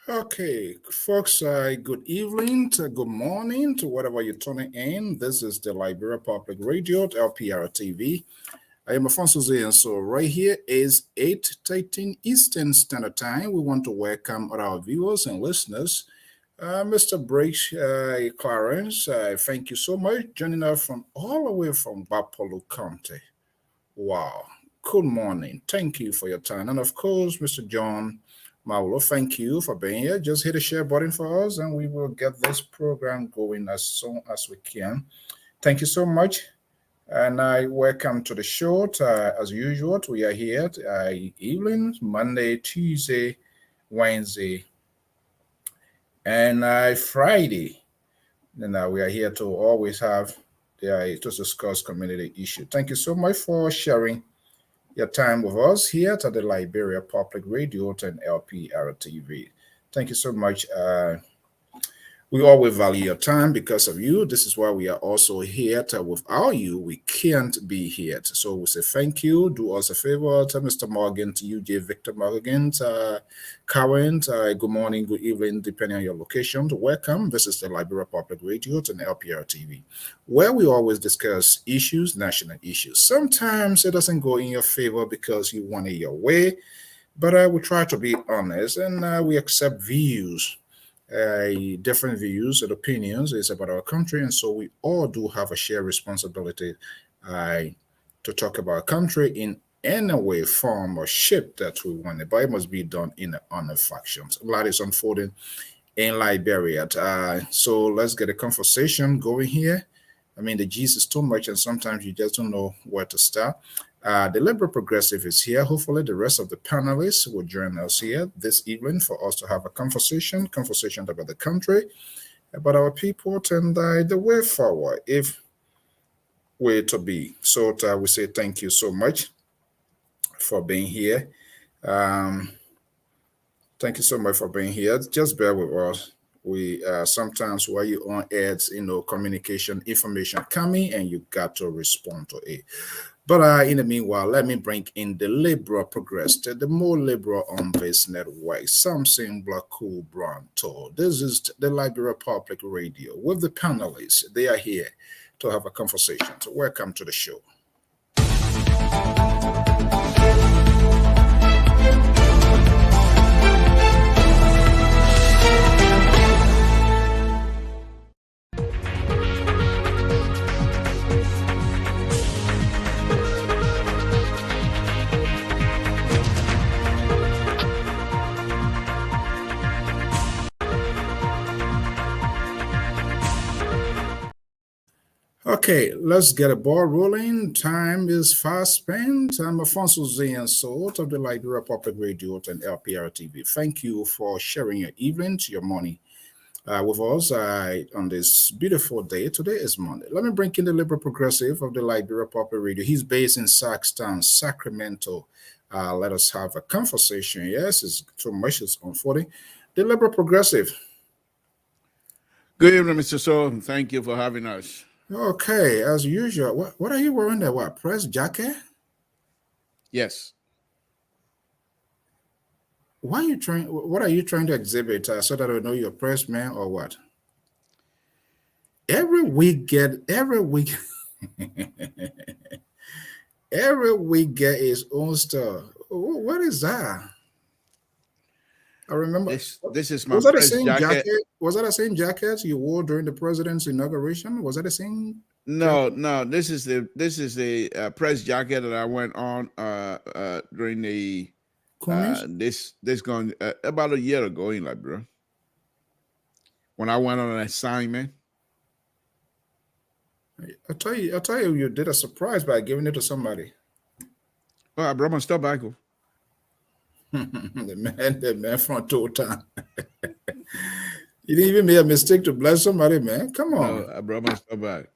Okay, folks, good evening to good morning to whatever you're tuning in. This is the Liberia Public Radio, Lpr-Tv. I am Afonso Zay, and so right here is 8:13 Eastern Standard Time. We want to welcome all our viewers and listeners. Mr. Briggs Clarence, thank you so much joining us from all the way from Bapolo County. Wow. Good morning. Thank you for your time. And of course, Mr. John Maulo, thank you for being here. Just hit the share button for us and we will get this program going as soon as we can. Thank you so much. And I welcome to the show. As usual, we are here evening, Monday, Tuesday, Wednesday, and Friday. And we are here to always have to discuss community issue. Thank you so much for sharing your time with us here at the Liberia Public Radio and Lpr-Tv. Thank you so much. We always value your time because of you. This is why we are also here. Without you, we can't be here. So we say thank you. Do us a favor to Mr. Morgan, to you, J. Victor Morgan, Karen. Good morning, good evening, depending on your location. Welcome. This is the Liberia Public Radio and Lpr-Tv, where we always discuss issues, national issues. Sometimes it doesn't go in your favor because you want it your way, but we try to be honest and we accept views. Different views and opinions is about our country, and so we all do have a shared responsibility to talk about our country in any way, form, or shape that we want it, but it must be done in the honor factions. A lot is unfolding in Liberia, so let's get a conversation going here. I mean, the gist is too much, and sometimes you just don't know where to start. The Liberal Progressive is here. Hopefully, the rest of the panelists will join us here this evening for us to have a conversation about the country, about our people, and the way forward, if we're to be. So we say thank you so much for being here. Thank you so much for being here. Just bear with us. We sometimes while you on ads, communication information coming, and you got to respond to it. But in the meanwhile, let me bring in the liberal progressive, the more liberal on this network, something black, cool, brown, tall. This is the Liberia Public Radio with the panelists. They are here to have a conversation. So welcome to the show. Okay, let's get a ball rolling. Time is fast spent. I'm Afonso Zayan Salt of the Liberia Public Radio and Lpr-Tv. Thank you for sharing your evening, your morning with us on this beautiful day. Today is Monday. Let me bring in the Liberal Progressive of the Liberia Public Radio. He's based in Saxtown, Sacramento. Let us have a conversation. Yes, it's too much is unfolding. The Liberal Progressive. Good evening, Mr. So. Thank you for having us. Okay, as usual. What are you wearing there? What, press jacket? Yes. What are you trying to exhibit so that I know you're a press man or what? Every week get its own stuff. What is that? I remember this is my press jacket. Was that the same jacket you wore during the president's inauguration? Was that the same? No. This is the press jacket that I went on during the this going about a year ago in Liberia when I went on an assignment. I tell you, you did a surprise by giving it to somebody. Well, I brought my stuff back. the man from Total. You didn't even make a mistake to bless somebody, man. Come on. No, I brought my stuff back.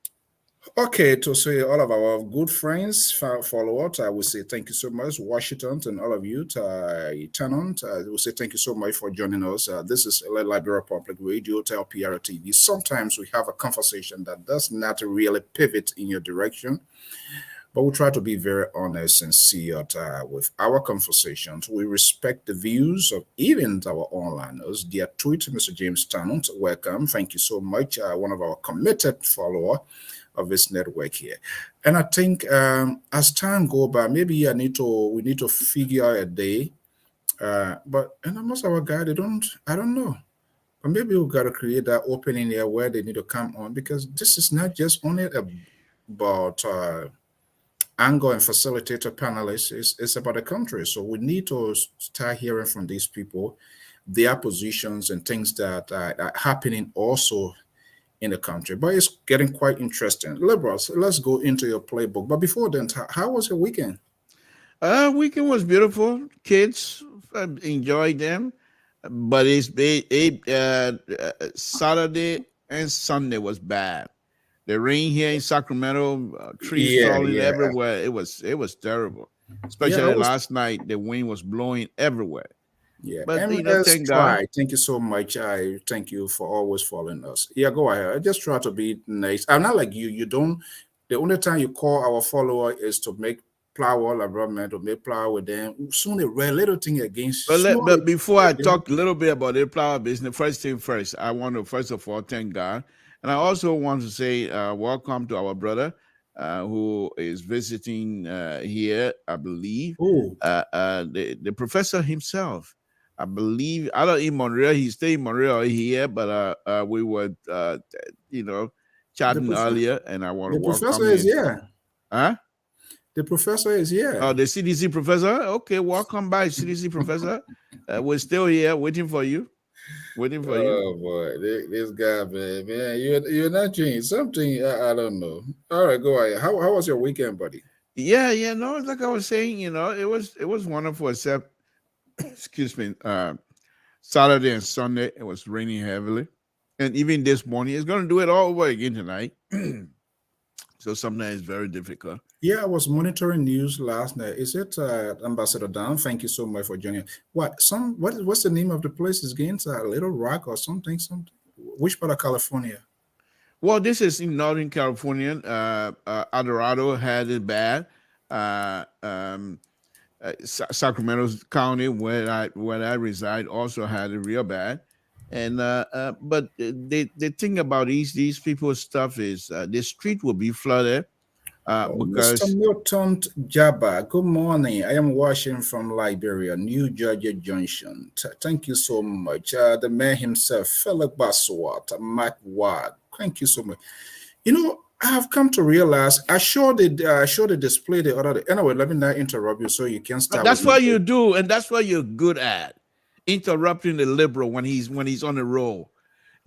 Okay, to say all of our good friends, followers, I will say thank you so much, Washington, and all of you, Tenant. I will say thank you so much for joining us. This is Liberia Public Radio, Lpr-Tv. Sometimes we have a conversation that does not really pivot in your direction. but we try to be very honest and sincere with our conversations. We respect the views of even our onliners. Dear tweet, Mr. James Tannant, welcome. Thank you so much. One of our committed follower of this network here. And I think as time go by, maybe we need to figure out a day. But and most of our guys, I don't know. But maybe we've got to create that opening here where they need to come on, because this is not just only about anchor and facilitator panelists. It's about the country. So we need to start hearing from these people, their positions and things that are happening also in the country. But it's getting quite interesting. Liberals, let's go into your playbook. But before then, how was your weekend? Weekend was beautiful. Kids enjoyed them, but Saturday and Sunday was bad. The rain here in Sacramento, trees Yeah, falling yeah, everywhere. It was terrible. yeah. I Especially was last night, the wind was blowing everywhere. Yeah, But MS thank God. try. Thank you so much. I thank you for always following us. Yeah, go ahead. I just try to be nice. I'm not like you. You don't. The only time you call our follower is to make plow environment, to make plow with them. Soon a rare little thing against small. But before I talk a little bit about the flower business, first thing first, I want to first of all thank God, and I also want to say welcome to our brother who is visiting here. I believe Oh, the professor himself. I believe I don't in Montreal. He stayed in Montreal here, but we were you know the chatting professor. earlier, and I want to The welcome professor is him. here. Huh? The professor is here. Oh, the CDC professor. Okay, welcome back, CDC professor. We're still here, waiting for you. Waiting for you. Oh boy, this guy, man, you're not changing something. I don't know. All right, go ahead. How was your weekend, buddy? Yeah. No, like I was saying, it was wonderful. Except, excuse me, Saturday and Sunday it was raining heavily, and even this morning it's going to do it all over again tonight. So sometimes it's very difficult. Yeah, I was monitoring news last night. Is it Ambassador Dan? Thank you so much for joining. What's the name of the place again? It's Little Rock or something? Something. Which part of California? Well, this is in Northern California. Adorado had it bad. Uh, um, Sacramento County, where I reside, also had it real bad. And but the thing about these people's stuff is the street will be flooded Oh, Mr. because Milton Jabba, good morning. I am watching from Liberia, New Georgia Junction. Thank you so much. The man himself, Philip Baswat, Mac Ward. Thank you so much. I have come to realize I showed the display the other day. Anyway, let me not interrupt you so you can start with that's me. what you do, and that's what you're good at, interrupting the liberal when he's on the roll,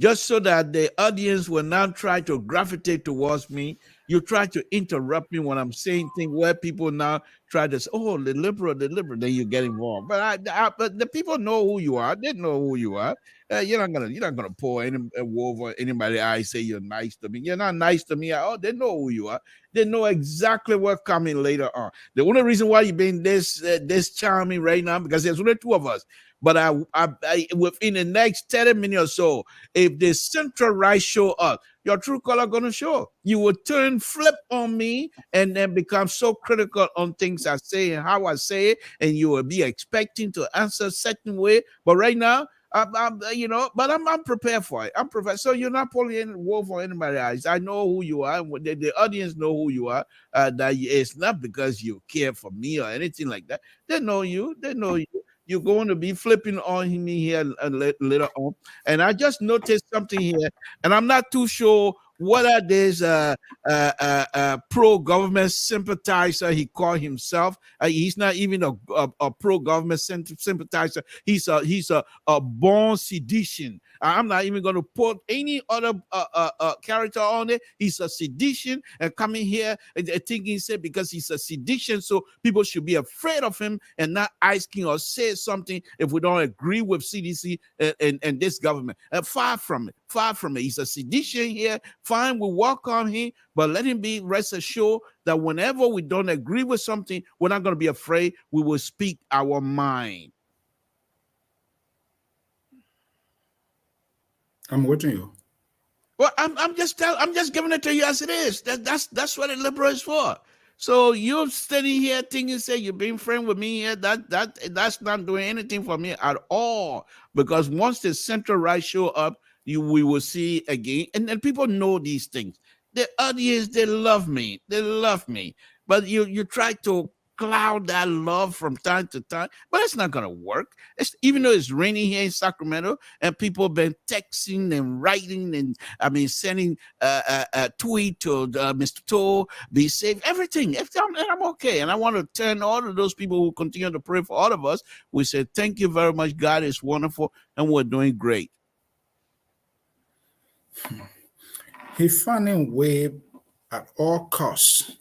just so that the audience will not try to gravitate towards me. You try to interrupt me when I'm saying things where people now try to say, "Oh, the liberal," then you get involved. But the people know who you are. They know who you are. You're not gonna pour any wool over anybody's eyes. Say you're nice to me. You're not nice to me. Oh, they know who you are. They know exactly what's coming later on. The only reason why you're being this charming right now because there's only two of us. But I within the next 30 minutes or so, if the central right show up, your true color gonna show. You will turn flip on me and then become so critical on things I say and how I say it, and you will be expecting to answer a certain way. But right now, I'm prepared for it. I'm prepared. So you're not pulling any wool for anybody's eyes. I know who you are. The audience know who you are. That it's not because you care for me or anything like that. They know you. They know you. You're going to be flipping on me here later on. And I just noticed something here, and I'm not too sure whether there's a pro-government sympathizer he called himself. He's not even a pro-government sympathizer. He's a born sedition. I'm not even going to put any other character on it. He's a sedition and coming here and thinking said because he's a sedition, so people should be afraid of him and not asking or say something if we don't agree with CDC and this government. Far from it. Far from it. He's a sedition here. Fine, we welcome him, but let him be rest assured that whenever we don't agree with something, we're not going to be afraid. We will speak our mind. I'm watching you. Well, I'm just giving it to you as it is. That's what a liberal is for. So you're standing here thinking, say you're being friend with me here. That's not doing anything for me at all. Because once the central right show up, we will see again. And then people know these things. The audience, they love me. They love me. But you try to cloud that love from time to time, but it's not gonna work. Even though it's raining here in Sacramento and people have been texting and writing and sending a tweet to Mr. Toe, be safe, everything. I'm okay, and I want to turn all of those people who continue to pray for all of us. We say thank you very much. God is wonderful, and we're doing great. He finding way at all costs.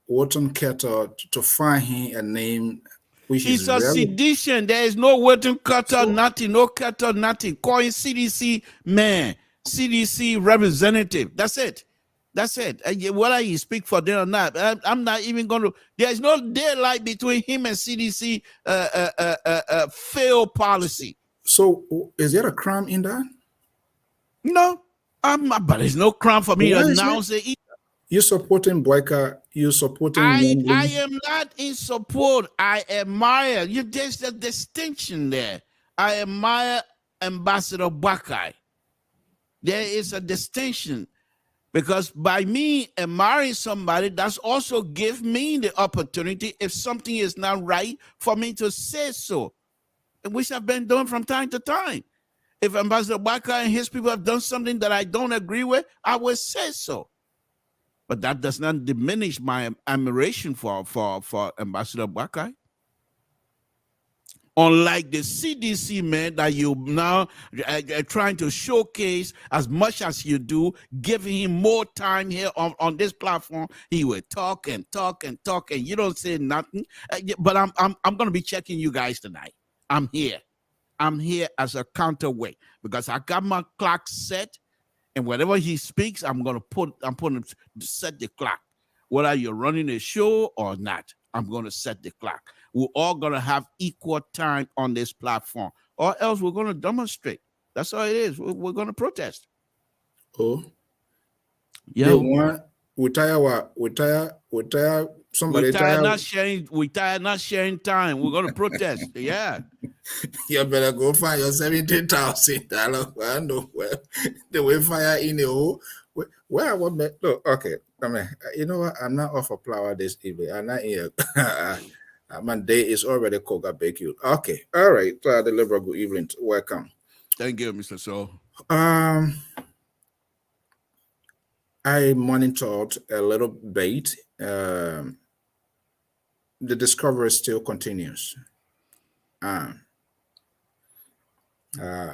Wharton Carter to find him a name which it's is a sedition. There is no Wharton Carter, nothing, no Carter, nothing. Calling CDC man, CDC representative. That's it. That's it. Whether you speak for them or not, I'm not even going to. There's no daylight between him and CDC failed policy. So is there a crime in that? No, but there's no crime for me to announce it. You're supporting Boyka. You're supporting. I am not in support. I admire you. There's a distinction there. I admire Ambassador Bakai. There is a distinction because by me admiring somebody, that's also give me the opportunity if something is not right for me to say so, which I've been doing from time to time. If Ambassador Bakai and his people have done something that I don't agree with, I will say so. But that does not diminish my admiration for Ambassador Bakai. Unlike the CDC man that you now trying to showcase as much as you do, giving him more time here on this platform, he will talk and talk and talk, and you don't say nothing. But I'm going to be checking you guys tonight. I'm here. I'm here as a counterweight because I got my clock set. And whenever he speaks, I'm putting to set the clock. Whether you're running a show or not, I'm going to set the clock. We're all going to have equal time on this platform, or else we're going to demonstrate. That's all it is. We're going to protest. Oh, yeah. They want retire. Somebody tired not sharing time. We're going to protest. Yeah. You better go find your $17,000. I know where the way fire in the hole. Where I want to look. Okay, you know what? I'm not off a flower this evening. I'm not here. My day is already cooked. I bake you. Okay, all right. The Liberal, good evening. Welcome. Thank you, Mr. So. I monitored a little bit. The discovery still continues. I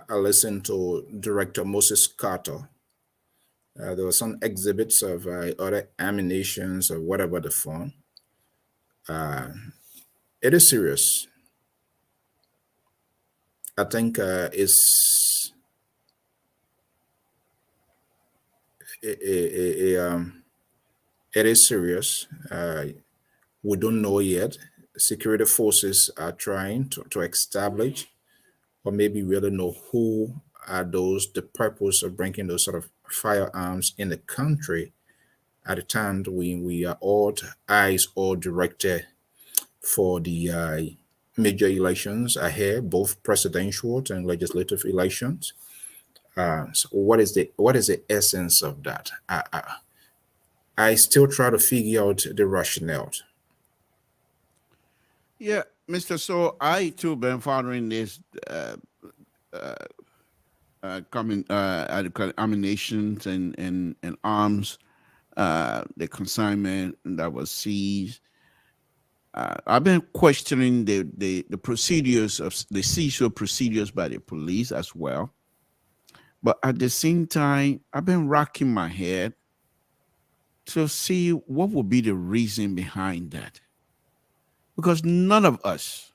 listened to Director Moses Carter. There were some exhibits of other ammunitions or whatever the phone. It is serious. I think it is serious. We don't know yet. Security forces are trying to establish or maybe really know who are those, the purpose of bringing those sort of firearms in the country at the time we are all eyes all directed for the major elections ahead, both presidential and legislative elections. So what is the essence of that? I still try to figure out the rationale. Yeah, Mr. So I too been following this ammunitions and arms, the consignment that was seized. I've been questioning the procedures of the seizure procedures by the police as well. But at the same time, I've been racking my head to see what would be the reason behind that. Because none of us,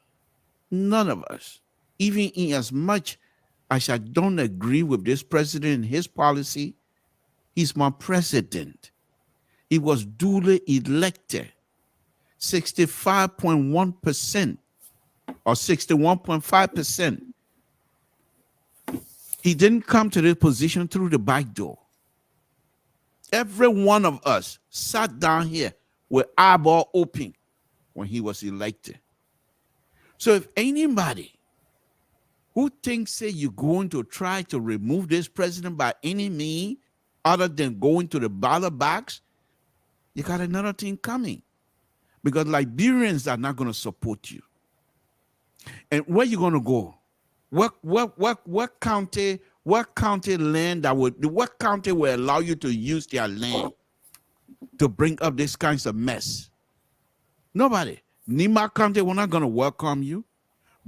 even in as much as I don't agree with this president and his policy, he's my president. He was duly elected. 65.1% or 61.5%. He didn't come to this position through the back door. Every one of us sat down here with eyeball open when he was elected. So if anybody who thinks say you're going to try to remove this president by any means other than going to the ballot box, you got another thing coming. Because Liberians are not going to support you. And where you going to go? What county land what county will allow you to use their land to bring up these kinds of mess? Nobody. Nima County, we're not going to welcome you.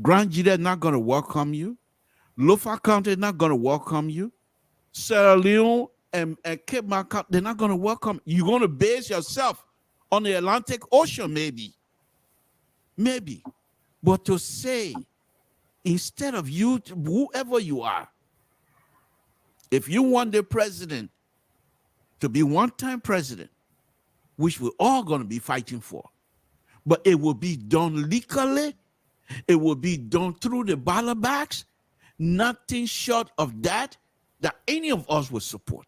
Grand Jide not going to welcome you. Lofa County not going to welcome you. Sierra Leone and Cape County, they're not going to welcome. You're going to base yourself on the Atlantic Ocean, maybe. But to say, instead of you, whoever you are, if you want the president to be one-time president, which we're all going to be fighting for, but it will be done legally, it will be done through the ballot box, nothing short of that any of us would support.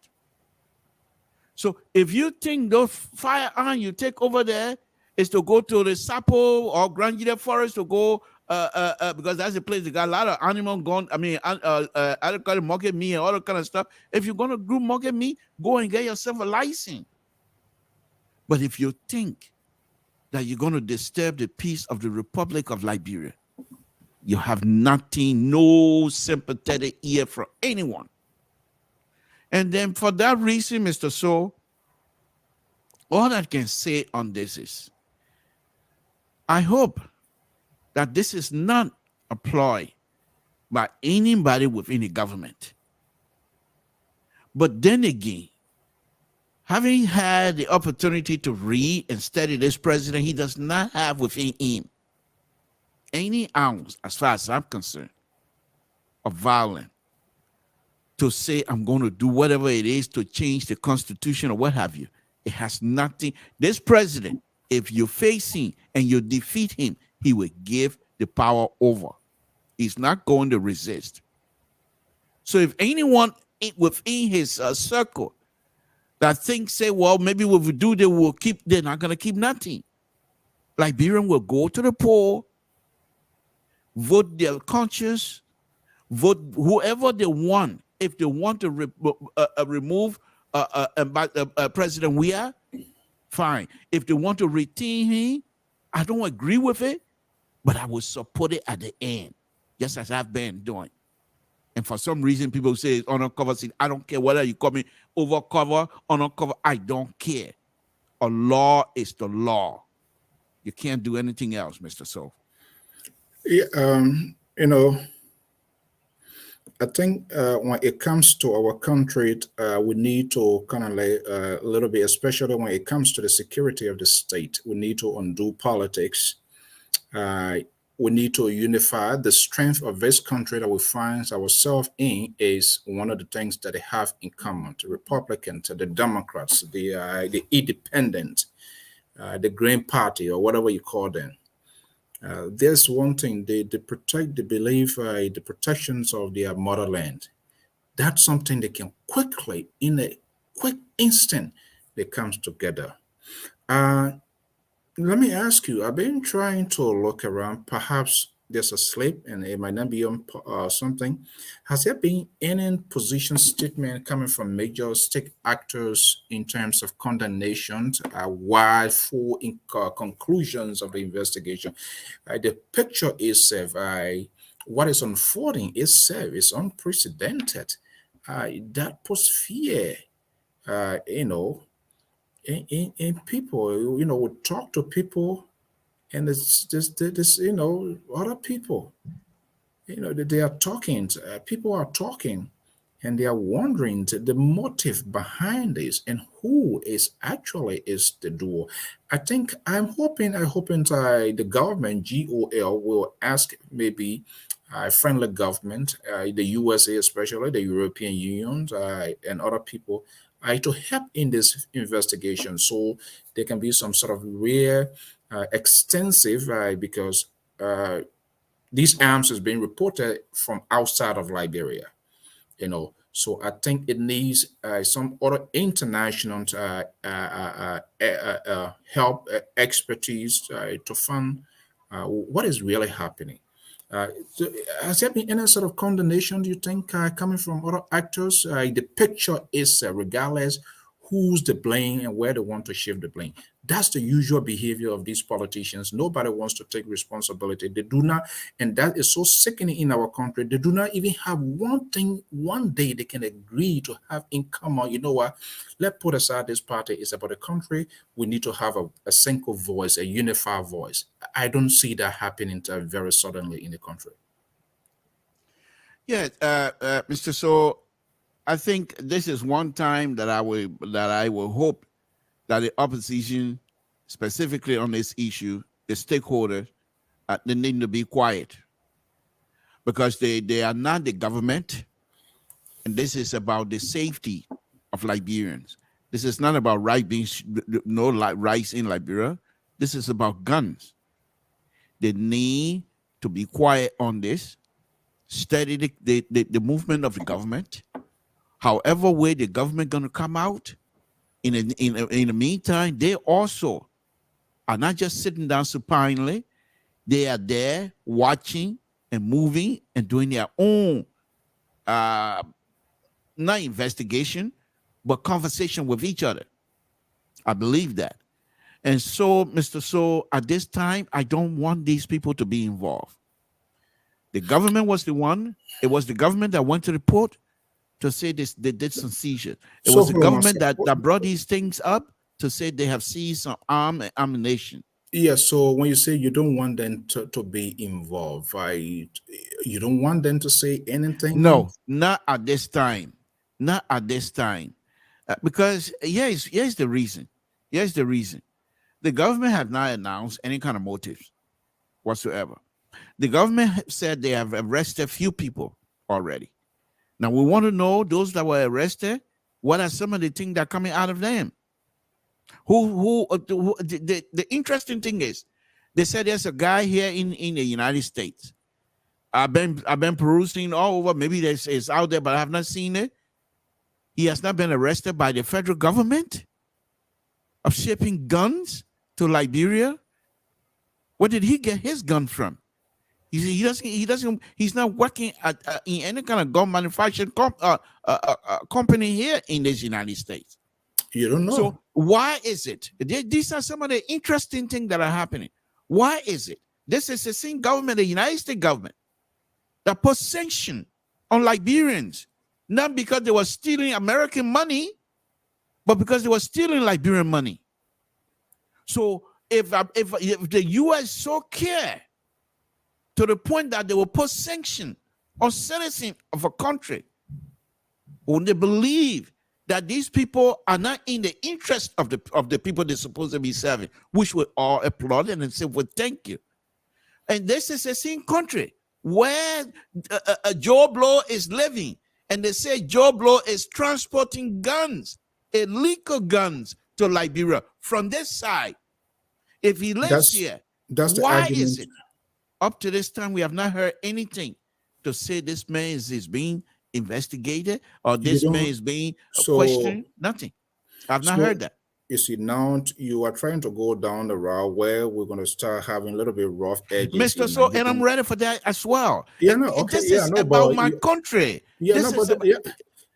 So if you think those firearms you take over there is to go to the Sapo or Grand Jide Forest to go, because that's a place that got a lot of animal gone. I mean, other kind of market meat and all that kind of stuff. If you're going to do market meat, go and get yourself a license. But if you think that you're going to disturb the peace of the Republic of Liberia, you have nothing, no sympathetic ear for anyone. And then for that reason, Mr. So, all I can say on this is, I hope that this is not a ploy by anybody within the government. But then again, having had the opportunity to read and study this president, he does not have within him any ounce, as far as I'm concerned, of violence to say I'm going to do whatever it is to change the Constitution or what have you. It has nothing. This president, if you face him and you defeat him, he will give the power over. He's not going to resist. So if anyone within his circle that thinks, say, well, maybe if we do that, they're not going to keep nothing. Liberian will go to the poll, vote their conscience, vote whoever they want. If they want to remove President Weah, fine. If they want to retain him, I don't agree with it, but I will support it at the end, just as I've been doing. And for some reason, people say it's undercover. I don't care whether you call me overcover, undercover. I don't care. A law is the law. You can't do anything else, Mr. So. Yeah, I think when it comes to our country, we need to kind of like a little bit, especially when it comes to the security of the state, we need to undo politics. We need to unify. The strength of this country that we find ourselves in is one of the things that they have in common: the Republicans, the Democrats, the Independent, the Green Party, or whatever you call them. There's one thing: they protect, they believe the protections of their motherland. That's something they can quickly, in a quick instant, they comes together. Let me ask you, I've been trying to look around. Perhaps there's a slip and it might not be on something. Has there been any position statement coming from major state actors in terms of condemnation, while full conclusions of the investigation? The picture itself, what is unfolding itself is unprecedented. That puts fear, in people. We talk to people, and it's this other people, they are talking, people are talking, and they are wondering the motive behind this and who is the doer. I hoping the government, GOL, will ask maybe friendly government, the USA, especially the European Union, and other people, to help in this investigation, so there can be some sort of real extensive, because these arms is being reported from outside of Liberia. So I think it needs some other international help, expertise to fund what is really happening. So has there been any sort of condemnation, do you think, coming from other actors? The picture is regardless who's the blame and where they want to shift the blame. That's the usual behavior of these politicians. Nobody wants to take responsibility. They do not, and that is so sickening in our country. They do not even have one thing, one day they can agree to have in common. You know what? Let's put aside this party. It's about the country. We need to have a single voice, a unified voice. I don't see that happening very suddenly in the country. Yeah, Mr. So I think this is one time that I will hope that the opposition, specifically on this issue, the stakeholders, they need to be quiet, because they are not the government, and this is about the safety of Liberians. This is not about rights in Liberia. This is about guns. They need to be quiet on this, study the movement of the government. However way the government going to come out, in the meantime, they also are not just sitting down supinely. They are there watching and moving and doing their own, not investigation, but conversation with each other. I believe that. And so, Mr. So, at this time, I don't want these people to be involved. The government was the one. It was the government that went to report to say this, they did some seizures. It was the government that brought these things up to say they have seized some ammunition. Yeah, so when you say you don't want them to be involved, you don't want them to say anything? No, not at this time. Not at this time. Because here's the reason. Here's the reason. The government have not announced any kind of motives whatsoever. The government said they have arrested a few people already. Now, we want to know those that were arrested, what are some of the things that are coming out of them? The interesting thing is, they said there's a guy here in the United States. I've been perusing all over. Maybe it's out there, but I have not seen it. He has not been arrested by the federal government of shipping guns to Liberia. Where did he get his gun from? He's not working in any kind of gun manufacturing company here in this United States. You don't know. So why is it? These are some of the interesting things that are happening. Why is it? This is the same government, the United States government, that put sanction on Liberians, not because they were stealing American money, but because they were stealing Liberian money. So if the U.S. so care to the point that they will put sanction on citizens of a country, when they believe that these people are not in the interest of the people they're supposed to be serving, which we all applaud and say, well, thank you. And this is the same country where Joe Blow is living, and they say Joe Blow is transporting guns, illegal guns, to Liberia from this side. If he lives here, why is it? Up to this time, we have not heard anything to say this man is being investigated or this man is being questioned. Nothing. I've not heard that. You see, now you are trying to go down the route where we're going to start having a little bit rough edges. Mr. So, and I'm ready for that as well. Yeah, no, okay. This is about my country. Yeah, no, but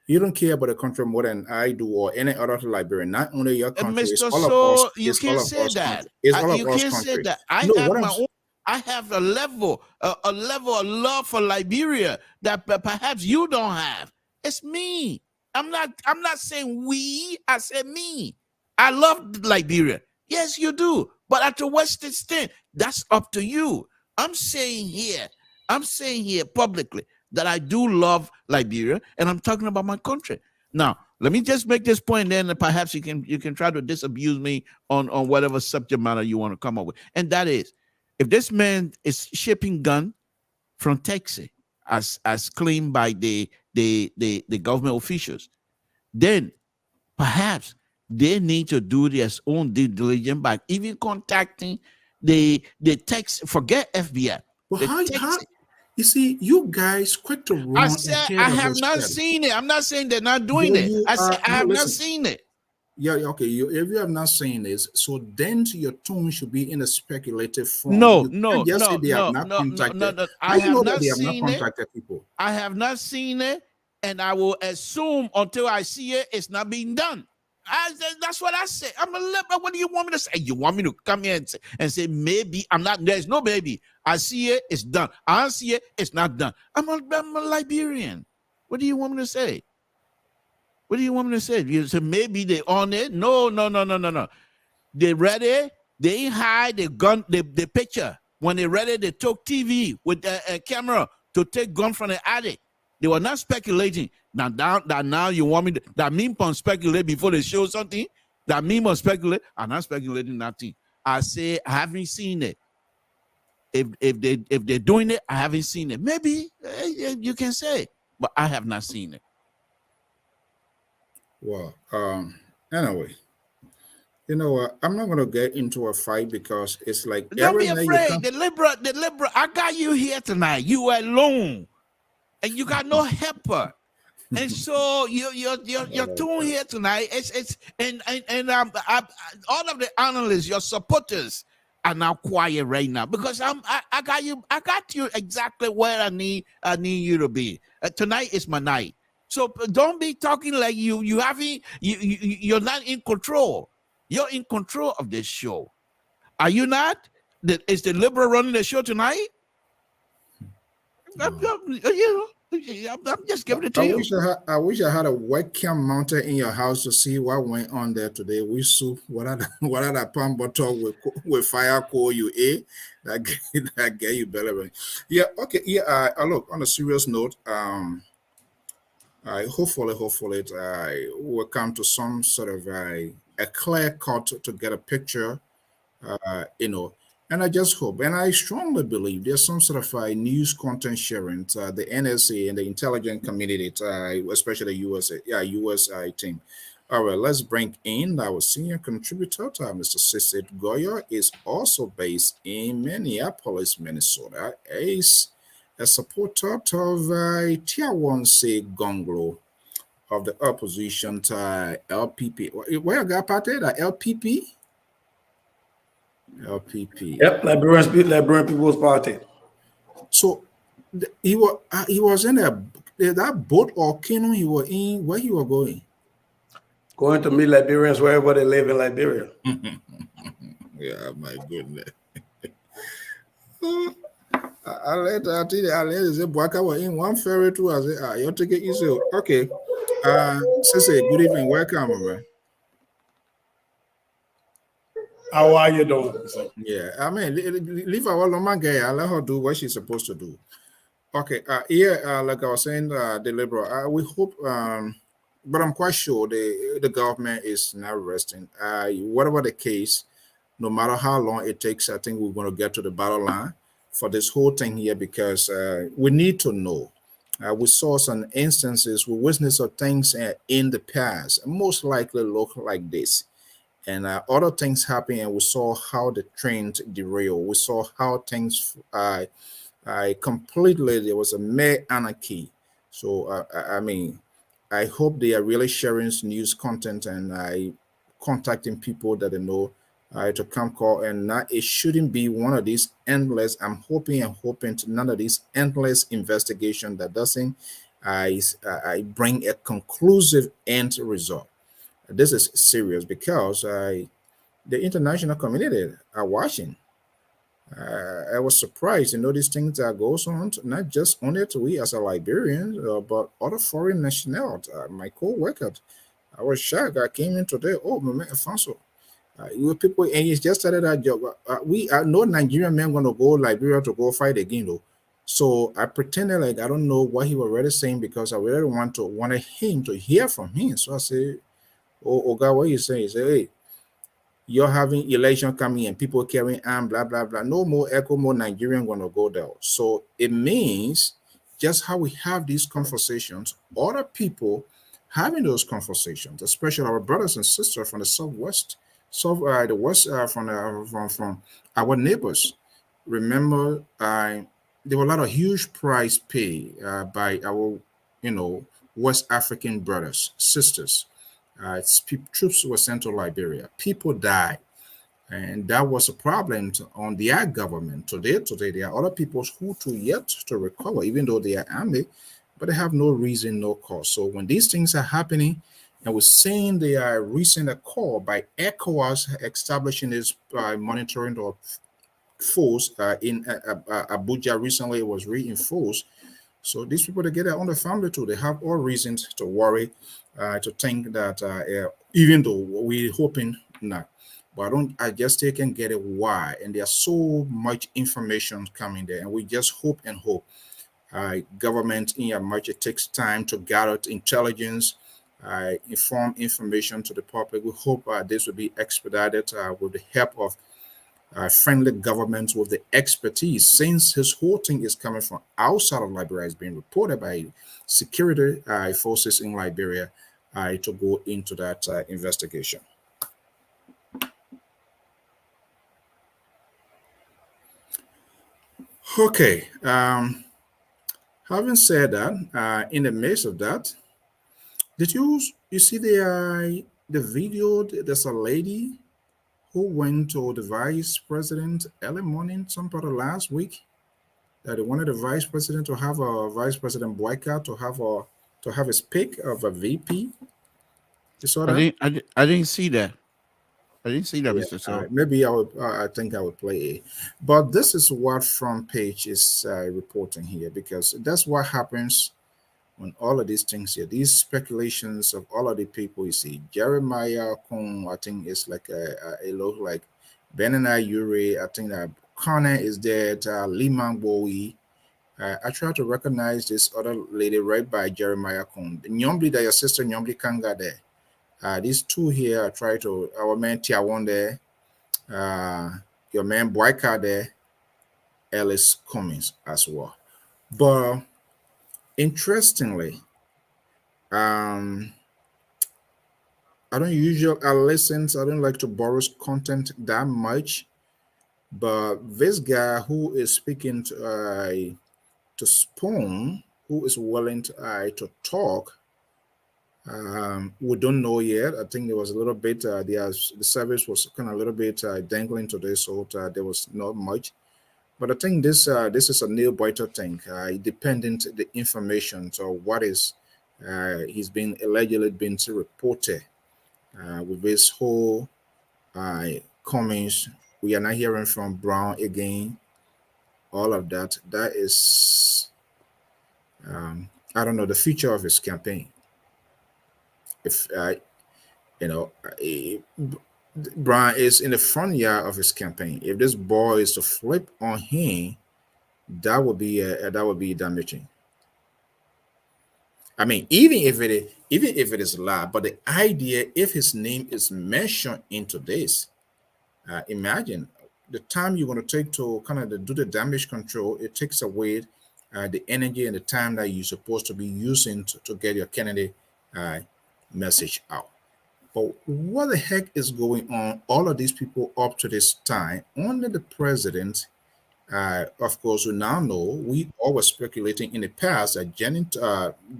you don't care about the country more than I do or any other Liberian. Not only your country. Mr. It's all So, of us. you can't say that. It's all You of us can't country. say that. I have my own. I have a level of love for Liberia that perhaps you don't have. It's me. I'm not saying we. I said me. I love Liberia. Yes, you do. But at the Western extent, that's up to you. I'm saying here publicly that I do love Liberia, and I'm talking about my country. Now, let me just make this point, then perhaps you can try to disabuse me on whatever subject matter you want to come up with. And that is, if this man is shipping gun from Texas as claimed by the government officials, then perhaps they need to do their own due diligence by even contacting the Texas, forget FBI. Well, You see, you guys quick to run I said ahead I of have the not spread. seen it. I'm not saying they're not doing Though it. you I said are, I no, have not listen. seen it. Yeah, okay. If you have not seen this, so then your tone should be in a speculative form. No, You can't no, just say no, they have no, not no, no, no, contacted. no. How I you have know that not they have not seen it. contacted people? I have not seen it, and I will assume until I see it, it's not being done. That's what I say. I'm a liberal. What do you want me to say? You want me to come here and say maybe? I'm not. There's no maybe. I see it. It's done. I don't see it. It's not done. I'm a Liberian. What do you want me to say? What do you want me to say? You say maybe they on it? No, no, no, no, no, no. They ready. They ain't hide the gun, the picture. When they ready, they took TV with a camera to take gun from the attic. They were not speculating. Now you want me to, that meme on speculate before they show something? That meme on speculate? I'm not speculating nothing. I say I haven't seen it. If they're doing it, I haven't seen it. Maybe you can say, but I have not seen it. Well, anyway, you know what? I'm not going to get into a fight because it's like Don't be every night you afraid. come. The liberal. I got you here tonight. You alone, and you got no helper. And so your tune here tonight. It's and all of the analysts, your supporters are now quiet right now because I got you exactly where I need you to be. Tonight is my night. So don't be talking like you're not in control. You're in control of this show. Are you not? Is the liberal running the show tonight? I'm just giving it to you. I wish I had a webcam mounted in your house to see what went on there today. We soup what are the palm bottle with fire coal you ate that get you better. Yeah, okay. Yeah, look, on a serious note, I hopefully I will come to some sort of a clear cut to get a picture, you know, and I just hope, and I strongly believe there's some sort of news content sharing. The NSA and the intelligence community, especially the USA, US team. All right, let's bring in our senior contributor, Mr. Sisit Goya, is also based in Minneapolis, Minnesota. Is a supporter of Tier 1C Gonglo of the opposition to LPP. Where got party? The LPP? LPP. Yep, Liberian People's Party. So he was in that boat or canoe he was in. Where he was going? Going to meet Liberians wherever they live in Liberia. Yeah, my goodness. I let say Boaka was in one ferry too. I said, you're taking it easy. Okay. Sissy, good evening. Welcome, man. How are you doing? Yeah, I mean, leave our Loma guy. I let her do what she's supposed to do. Okay, like I was saying, the liberal, we hope, but I'm quite sure the government is now resting. Whatever the case, no matter how long it takes, I think we're going to get to the battle line for this whole thing here because we need to know. We saw some instances, we witnessed some things in the past, most likely look like this. And other things happen, and we saw how the train derailed. We saw how things I completely, there was a mere anarchy. So I mean, I hope they are really sharing news content and contacting people that they know to come call. And not, it shouldn't be one of these endless. I'm hoping to none of these endless investigation that doesn't I bring a conclusive end result. This is serious because the international community are watching. I was surprised to know these things that goes on, not just only to we as a Liberian, but other foreign nationals. My co-worker, I was shocked. I came in today. Oh, my man, Alfonso, you people, and you just started that job. We are no Nigerian man going to go Liberia to go fight again, though. So I pretended like I don't know what he was already saying because I really wanted him to hear from him. So I said, "Oh, God, what you saying?" He said, "Hey, you're having election coming and people carrying arm, blah, blah, blah. No more echo, more Nigerian gonna go there." So it means just how we have these conversations, other people having those conversations, especially our brothers and sisters from the southwest, the west from our neighbors. Remember, there were a lot of huge price pay by our, West African brothers, sisters. Troops were sent to Liberia. People died, and that was a problem on their government. Today, there are other people who to yet to recover, even though they are army, but they have no reason, no cause. So when these things are happening, and we're seeing the recent call by ECOWAS establishing this monitoring of force in Abuja recently, it was reinforced. So these people, they get their own family too. They have all reasons to worry, to think that even though we're hoping not, but I just still can get it why. And there's so much information coming there, and we just hope and hope. Government, in as much it takes time to gather intelligence, inform information to the public. We hope this will be expedited with the help of friendly governments with the expertise, since his whole thing is coming from outside of Liberia. It's being reported by security forces in Liberia to go into that investigation. Okay. Having said that, in the midst of that, did you see the video? There's a lady who went to the vice president early morning, some part of last week, that they wanted the vice president to have a vice president boycott to have a pick of a VP. You saw that? I didn't see that. I didn't see that, Yeah, Mr. So. maybe I would. I think I would play it, but this is what front page is reporting here, because that's what happens when all of these things here, these speculations of all of the people you see. Jeremiah Kung, I think it's like a look like Benana Yuri. I think that Connor is dead. Liman Bowie. I try to recognize this other lady right by Jeremiah Kung. Nyombli, that your sister Nyombli Kanga there. These two here, I try to, our man Tiawon there, your man Boyka there, Ellis Cummings as well. But interestingly, I don't usually I don't like to borrow content that much, but this guy who is speaking to Spoon, who is willing to talk, we don't know yet. I think there was a little bit. The service was kind of a little bit dangling today, so there was not much. But I think this is a nail biter thing. Dependent the information. So what is he's been allegedly been reported with this whole comments. We are not hearing from Brown again. All of that. That is, I don't know, the future of his campaign. If Brown is in the front yard of his campaign. If this boy is to flip on him, that would be damaging. I mean, even if it is a lie, but the idea, if his name is mentioned into this, imagine the time you're going to take to kind of do the damage control. It takes away the energy and the time that you're supposed to be using to get your candidate message out. But what the heck is going on? All of these people up to this time, only the president. Of course, we now know, we always speculating in the past that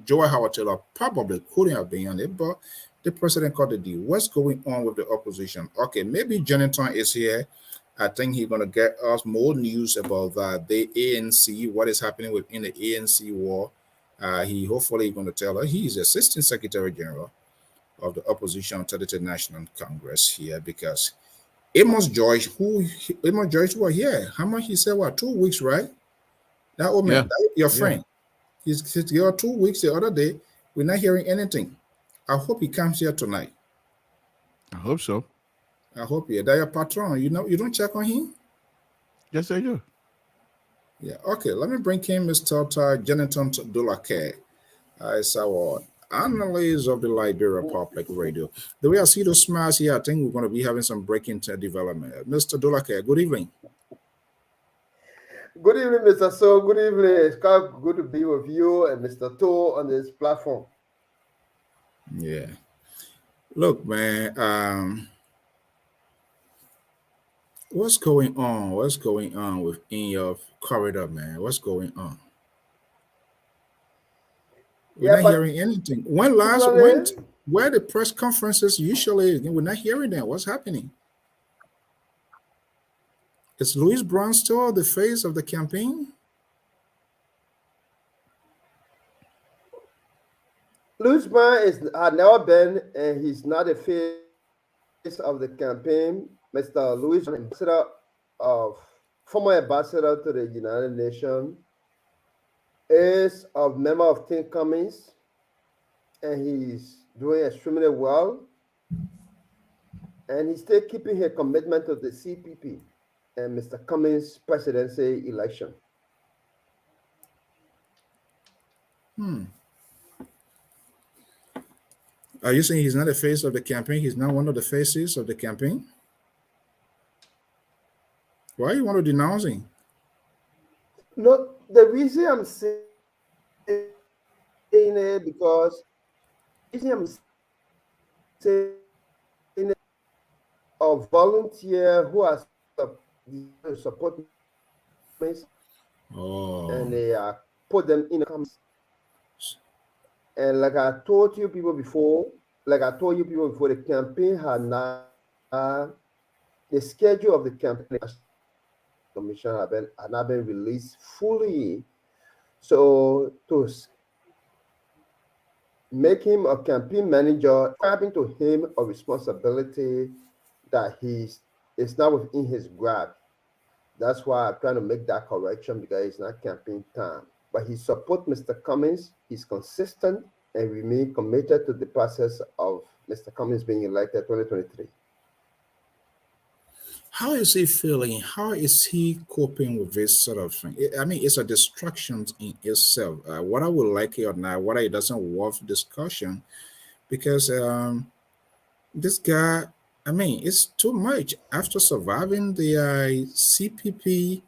Joe Howard Taylor probably couldn't have been on it, but the president got the deal. What's going on with the opposition? Okay, maybe Jonathan is here. I think he's going to get us more news about the ANC, what is happening within the ANC war. He hopefully going to tell us. He's Assistant Secretary General of the Opposition to the National Congress here, because Amos Joyce was here. How much he said? What, 2 weeks, right? That old man, your friend. He's here 2 weeks the other day. We're not hearing anything. I hope he comes here tonight. I hope so. I hope that your patron. You don't check on him? Yes, I do. Yeah. Okay. Let me bring in Mr. Jonathan Dolake. It's our analyst of the Liberia Public Radio. The way I see those smiles here, I think we're going to be having some breaking development. Mr. Dolake, good evening. Good evening, Mr. So. Good evening. It's good to be with you and Mr. To on this platform. Yeah. Look, man, What's going on? What's going on within your corridor, man? What's going on? We're Yeah, not hearing anything. When last went particularly where the press conferences usually we're not hearing them. What's happening? Is Louis Brown still the face of the campaign? Luzman had never been, and he's not a face of the campaign. Mr. Louis, ambassador of former ambassador to the United Nations, is a member of Think Cummings, and he's doing extremely well. And he's still keeping his commitment to the CPP and Mr. Cummings' presidency election. Are you saying he's not the face of the campaign? He's not one of the faces of the campaign? Why you want to denounce him? No, the reason I'm saying it because the reason I'm saying it, a volunteer who has support me and they put them in comments. And like I told you people before, the campaign had not the schedule of the campaign commission had not been released fully. So to make him a campaign manager, grabbing to him a responsibility that it's not within his grasp. That's why I'm trying to make that correction because it's not campaign time. But he supports Mr. Cummings. He's consistent and remain committed to the process of Mr. Cummings being elected 2023. How is he feeling? How is he coping with this sort of thing? I mean, it's a distraction in itself. Whether we like it or not, whether it doesn't worth discussion, because this guy, I mean, it's too much. After surviving the CPP,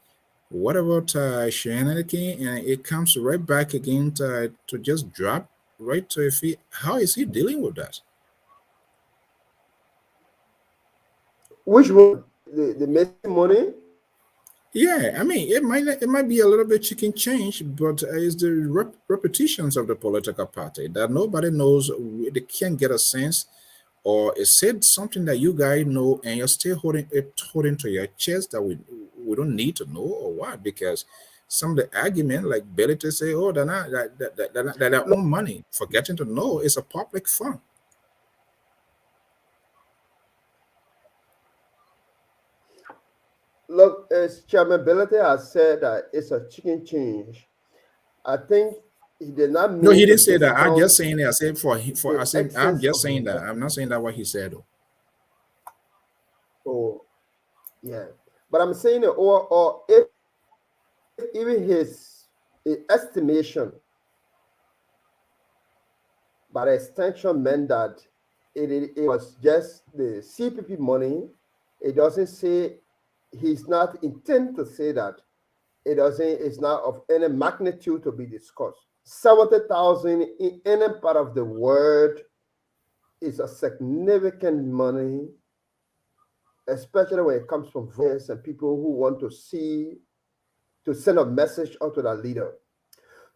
whatever shenanigan, and it comes right back again to just drop right to a feet. How is he dealing with that? Which one? The missing money? Yeah, I mean, it might be a little bit chicken change, but it's the repetitions of the political party that nobody knows. They can't get a sense, or it said something that you guys know, and you're still holding to your chest that we don't need to know or what? Because some of the argument, like Billy to say, oh, they're not that their own money, forgetting to know it's a public fund. Look, as Chairman Belete has said that it's a chicken change. I think he did not No, mean he to didn't say that. I'm discount just saying that. I said the I said I'm excess just of saying that. I'm not saying that what he said though. oh yeah. But I'm saying it, or if even his estimation by the extension meant that it was just the CPP money. It doesn't say he's not intent to say that. It's not of any magnitude to be discussed. 70,000 in any part of the world is a significant money, especially when it comes from voters and people who want to send a message out to their leader.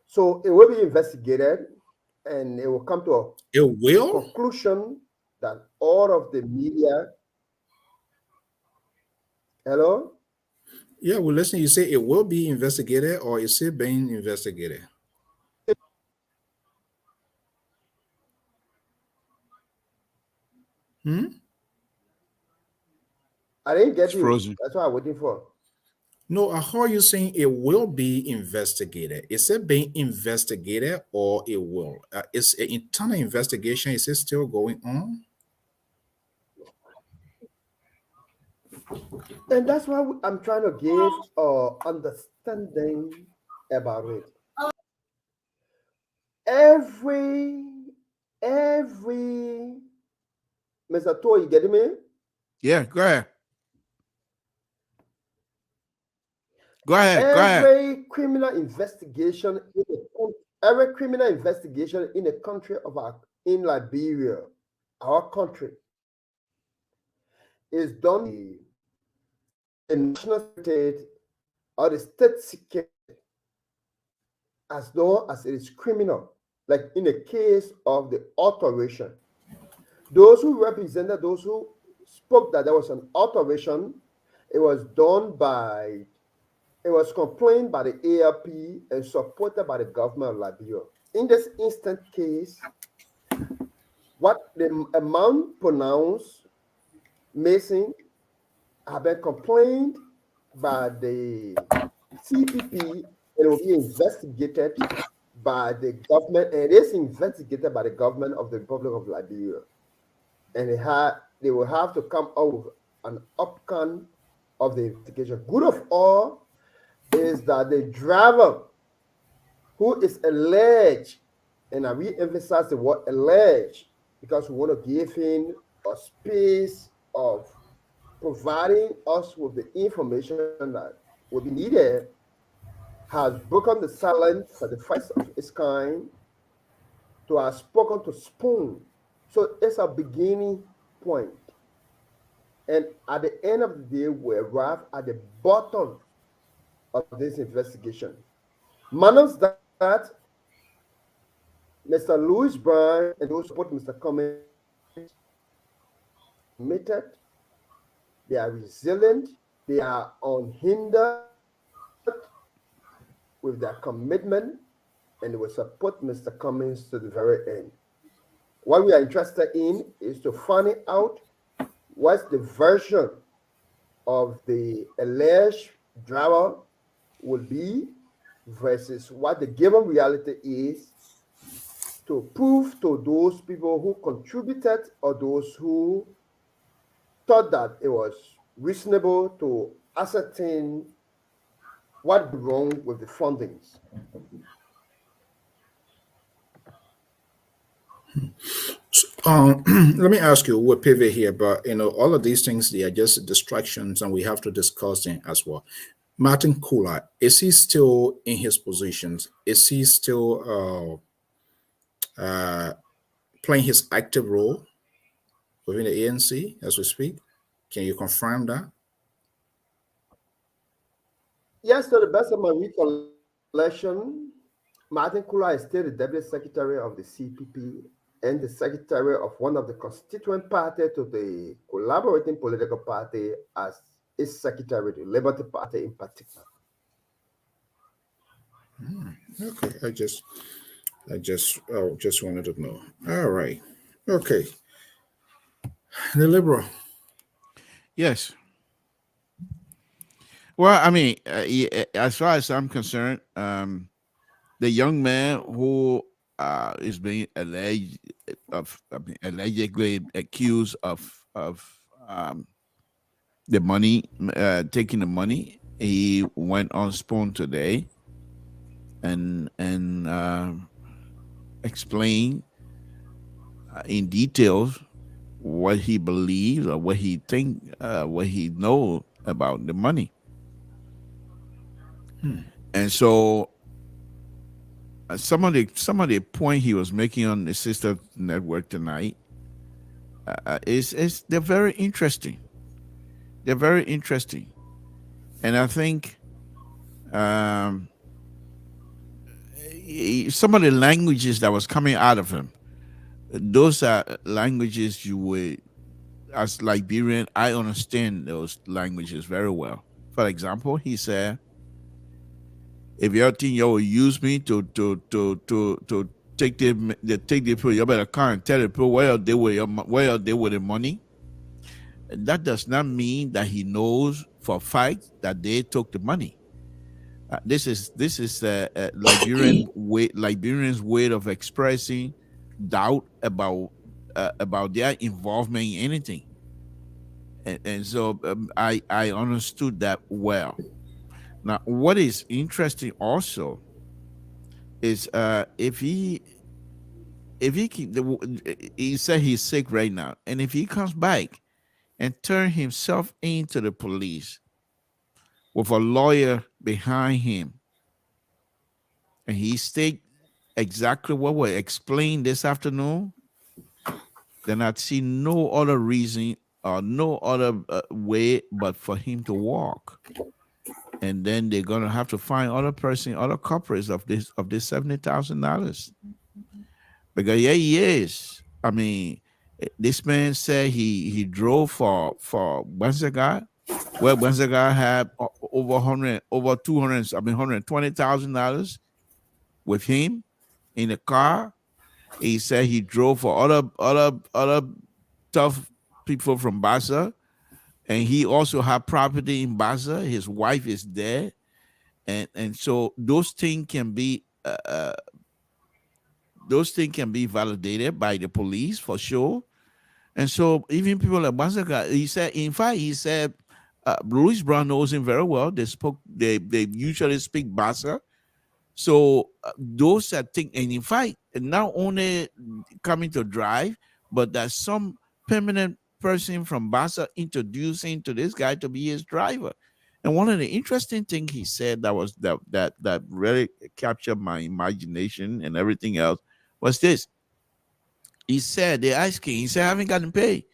So it will be investigated and it will come to a It will. conclusion that all of the media. Hello? Yeah, well, listen. You say it will be investigated, or is it being investigated? Hmm. I didn't get It's you. frozen. That's what I'm waiting for. No, I heard you saying it will be investigated. Is it being investigated, or it will? Is an internal investigation? Is it still going on? And that's why I'm trying to give understanding about it. Every Mr. Toy, you getting me? Yeah, go ahead. Go ahead. Every criminal investigation in the country in Liberia, our country, is done national secret or the state secret as long as it is criminal, like in the case of the alteration. Those who represented, those who spoke that there was an alteration, it was done by, it was complained by the ARP and supported by the government of Liberia. In this instant case, what the amount pronounced missing have been complained by the CPP and will be investigated by the government, and it is investigated by the government of the Republic of Liberia. And they will have to come out with an outcome of the investigation. Good of all is that the driver who is alleged, and I re-emphasize the word alleged because we want to give him a space of providing us with the information that will be needed, has broken the silence for the first of its kind, to have spoken to Spoon. So it's a beginning point. And at the end of the day, we arrive at the bottom of this investigation. Manage that Mr. Louis Brown and those support Mr. Cummings committed, they are resilient, they are unhindered with their commitment, and they will support Mr. Cummings to the very end. What we are interested in is to find out what's the version of the alleged driver will be versus what the given reality is, to prove to those people who contributed or those who thought that it was reasonable to ascertain what went wrong with the fundings. Let me ask you, we'll pivot here, but all of these things, they are just distractions, and we have to discuss them as well. Martin Kula, is he still in his positions? Is he still playing his active role within the ANC as we speak? Can you confirm that? Yes, to the best of my recollection, Martin Kula is still the Deputy Secretary of the CPP and the Secretary of one of the constituent party to the collaborating political party as its Secretary, the Liberty Party in particular. Okay, I just wanted to know. All right. Okay. The Liberal. Yes. Well, I mean, as far as I'm concerned, the young man who is being allegedly accused of the money, taking the money, he went on Spoon today and explained in details what he believes or what he think, what he knows about the money. And so some of the point he was making on the sister network tonight is they're very interesting. They're very interesting, and I think some of the languages that was coming out of him, those are languages you would, as Liberian, I understand those languages very well. For example, he said, if you think you will use me to take the people, you better come and tell the people where they were the money. That does not mean that he knows for a fact that they took the money. This is Liberians' way of expressing doubt about their involvement in anything, and so I understood that well. Now, what is interesting also is if he said he's sick right now, and if he comes back and turn himself into the police with a lawyer behind him, and he state exactly what we explained this afternoon, then I'd see no other reason no other way but for him to walk. And then they're gonna have to find other culprits of this $70,000. Because yeah, he is. I mean, this man said he drove for Wenzaga, where Wenzaga had over $120,000 with him in the car. He said he drove for other tough people from Bassa, and he also had property in Bassa. His wife is there, and so those things can be validated by the police for sure. And so even people like Banzaka, he said, Louis Brown knows him very well. They usually speak Bassa. So those are things, and in fact, not only coming to drive, but there's some permanent person from Bassa introducing to this guy to be his driver. And one of the interesting things he said that really captured my imagination and everything else was this. He said, they asking, he said, I haven't gotten paid.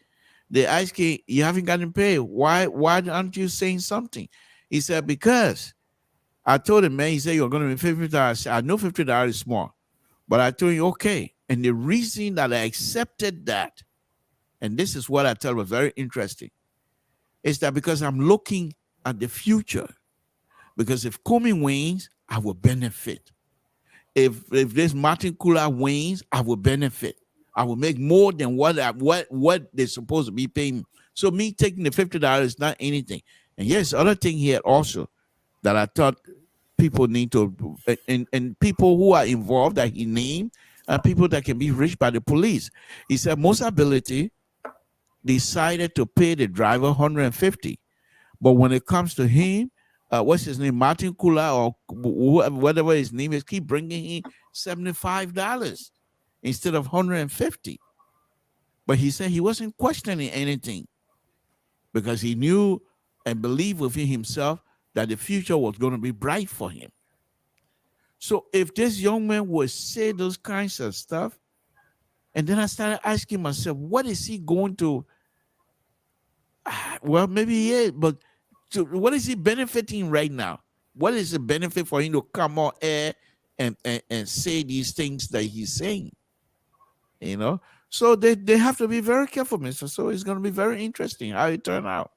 They asking, you haven't gotten paid. Why aren't you saying something? He said, because I told him, man, he said, you're going to be $50. I know $50 is small, but I told you, okay. And the reason that I accepted that, and this is what I tell was very interesting, is that because I'm looking at the future. Because if Comey wins, I will benefit. If this Martin Kula wins, I will benefit. I will make more than what they're supposed to be paying me. So me taking the $50 is not anything. And yes, other thing here also that I thought people need to, and people who are involved that he named, are people that can be reached by the police. He said most ability decided to pay the driver $150, but when it comes to him, what's his name, Martin Kula or whatever his name is, keep bringing him $75 instead of $150. But he said he wasn't questioning anything because he knew and believed within himself that the future was going to be bright for him. So if this young man would say those kinds of stuff, and then I started asking myself, what is he going to? Well, maybe he is, but what is he benefiting right now? What is the benefit for him to come on air and say these things that he's saying? You know, so they have to be very careful, Mr. So it's going to be very interesting how it turns out.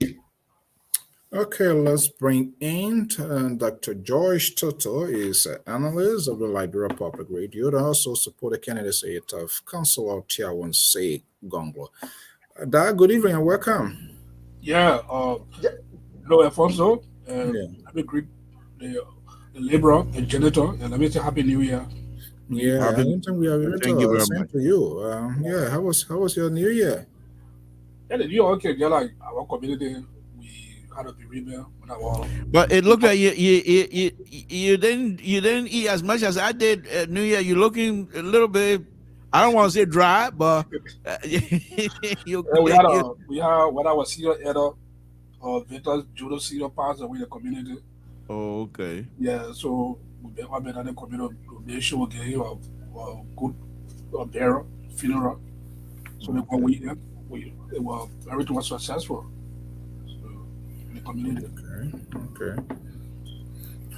Okay, let's bring in Dr. Joyce Toto, is an analyst of the Liberia Public Radio, and also support the candidacy of Councilor Tiawan Say Gonglo. Dad, good evening and welcome. Yeah, hello, Alfonso, and let me greet the laborer, the janitor, and let me say Happy New Year. Yeah, I don't think we have even Thank you very same much. to you. Yeah, how was your New Year? Yeah, the New Year, okay, just like our community, we had a bereavement when I was. But it looked like you didn't eat as much as I did at New Year. You're looking a little bit, I don't want to say dry, but we had when I was senior editor, Victor Judo senior passed away in the community. Oh, okay. Yeah, so we been at the community to make sure we gave a good burial, funeral. So everything was successful. So in the community. Okay.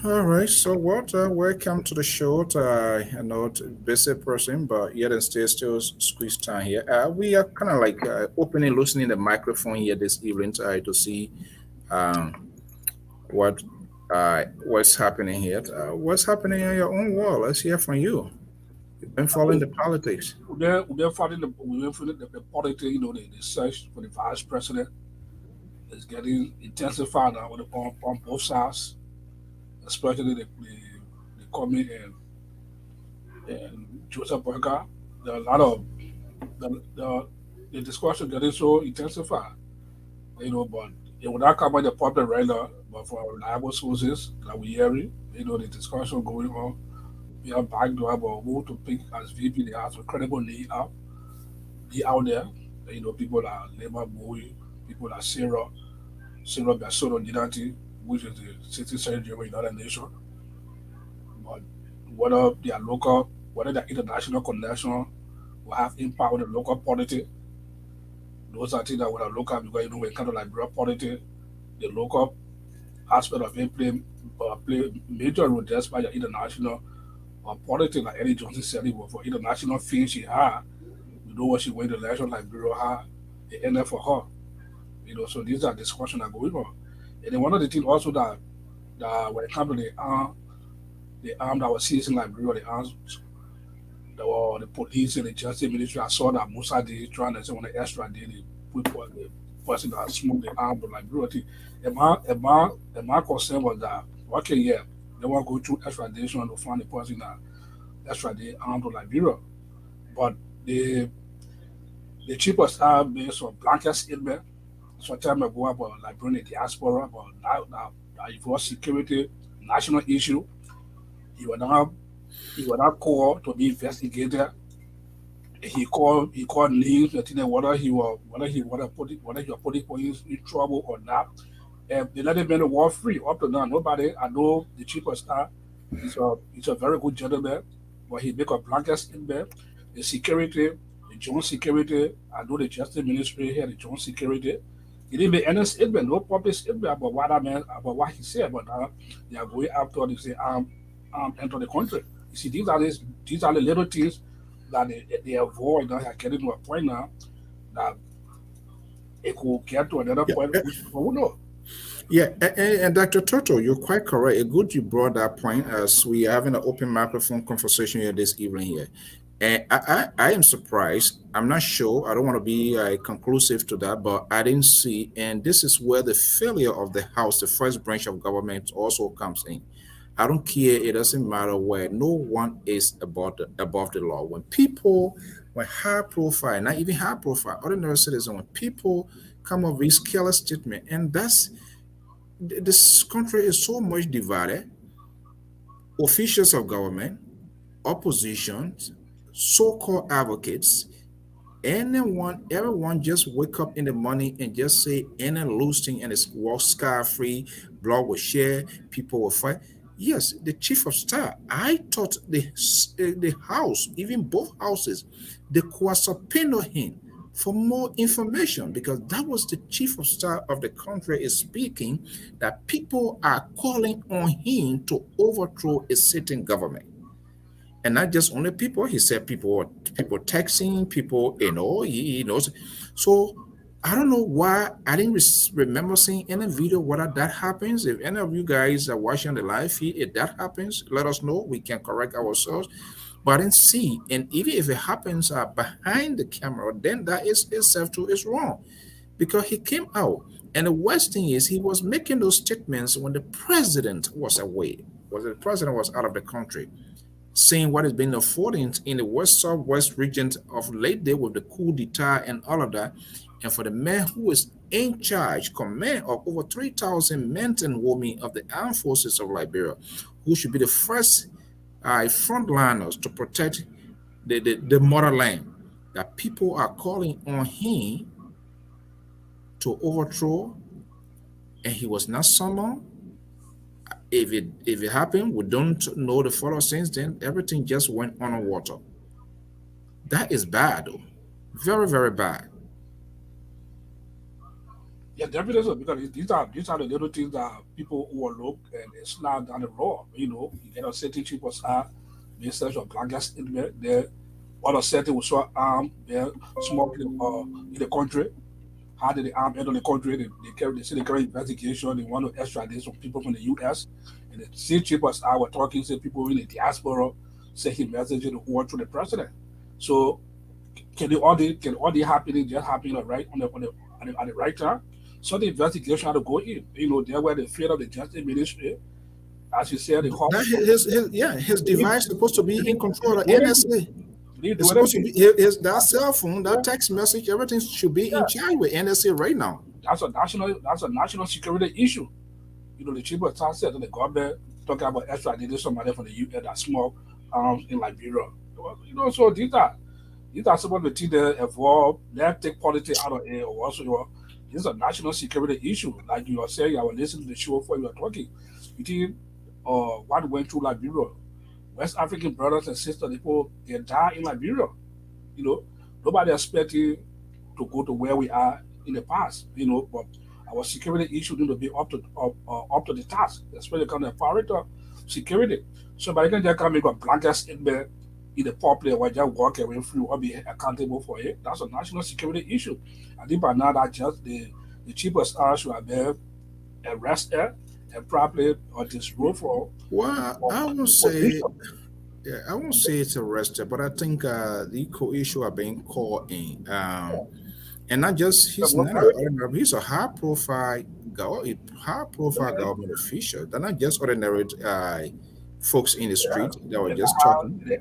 All right. So what? Welcome to the show. I know it's a busy person, but yet and still squeeze time here. We are kind of like opening, loosening the microphone here this evening to see what's happening here. What's happening in your own world? Let's hear from you. You've been following the politics. We've been following the politics. You know, the search for the vice president is getting intensified now on both sides, especially the comment and Joseph Burger. There are a lot of the discussion getting so intensified. You know, but it will not come on the public radar, but for reliable sources that we hearing, you know, the discussion going on. We have backdoor about who to pick as VP. They have some credible lead out there. You know, people like Lema Bowie, people like Sarah Basono Dinati, which is the city secretary of the United Nations. But whether they are local, whether they are international connection will have impact on the local politics. those are things that when I look at, because when it comes to Liberia politics, the local aspect of it play major role despite the international politics, like Eddie Johnson said, it was for international things she had. You know what she went to election, Liberia had it ended for her. So these are discussions that are going on. And then one of the things also that when it comes to the arm that was seized in Liberia, the arms, the police and the justice ministry, I saw that Musa did trying to say on the extra day they put the person that smoked the arm to Liberia. And my concern was that okay, yeah, they want to go through extradition to find the person that extradite armed to Liberia. But the chief of staff made some blanket statement some time ago about Liberian diaspora, about now for security, national issue. He was not called to be investigated. He called names, whether he was putting police in trouble or not. And they let him in the war free. Up to now, nobody. I know the chief of staff. He's a very good gentleman, but he make a blanket statement. The security, the joint security. I know the justice ministry here, the joint security. He didn't make any statement, no public statement about what I meant, about what he said. But now they are going after they say enter the country. You see, these are the little things that they avoid. Now are getting to a point now that it could get to another point. Who knows? Yeah, and Dr. Toto, you're quite correct. It's good you brought that point as we are having an open microphone conversation here this evening here. And I am surprised. I'm not sure. I don't want to be conclusive to that, but I didn't see. And this is where the failure of the House, the first branch of government, also comes in. I don't care. It doesn't matter where. No one is above the law. When high profile, not even high profile, ordinary citizen, when people come up with these careless statement, and this country is so much divided. Officials of government, oppositions, so-called advocates, everyone just wake up in the morning and just say any loose thing and it's walk scot-free, blood will share, people will fight. Yes, the chief of staff, I thought the house, even both houses, they could subpoena him for more information because that was the chief of staff of the country is speaking that people are calling on him to overthrow a sitting government. And not just only people, he said people texting, people, he knows. So I don't know why I didn't remember seeing any video whether that happens. If any of you guys are watching the live feed, if that happens, let us know. We can correct ourselves. But I didn't see. And even if it happens behind the camera, then that is itself too is wrong. Because he came out. And the worst thing is he was making those statements when the president was away. The president was out of the country. Saying what has been unfolding in the west southwest region of late day with the coup d'etat and all of that. And for the man who is in charge, command of over 3,000 men and women of the armed forces of Liberia, who should be the first frontliners to protect the motherland, that people are calling on him to overthrow, and he was not summoned. If it happened, we don't know the follow since then. Everything just went on water. That is bad, though. Very, very bad. Yeah, definitely, because these are the little things that people overlook and it's not down the road. You get a certain chief of staff, they such a blanket statement there, other setting was so armed, they're smoking in the country. How did the arm enter the country? They say they carry investigation. They want to extradite some people from the U.S. And the same chief of staff were talking, say people in the diaspora say he messaged to overthrow the president. So can all the happening just happening right at the right time? So the investigation had to go in. There were the fear of the justice ministry. As you said, his device is supposed to be in control of NSA. It's supposed to be that cell phone, that text message, everything should be in charge with NSA right now. That's a national security issue. The chief of staff said that the government talking about extraditing somebody from the U.S. that smoke arms in Liberia. So these are some of the things that evolve. Let's take politics out of it. Or also, this is a national security issue. Like you are saying, I was listening to the show before you were talking. You think what went through Liberia? West African brothers and sisters, they die in Liberia. Nobody expected to go to where we are in the past, but our security issue need to be up to the task, especially kind of operator security. Somebody can just come make a blanket statement in the public or just walk away free or be accountable for it. That's a national security issue. I think by now that just the chief of staff should have been arrested and probably on this road for. Well, I won't say, yeah, I won't say it's arrested, but I think the issue are being called in. And not just he's not an ordinary, he's a high profile government official. They're not just ordinary folks in the street that were just talking.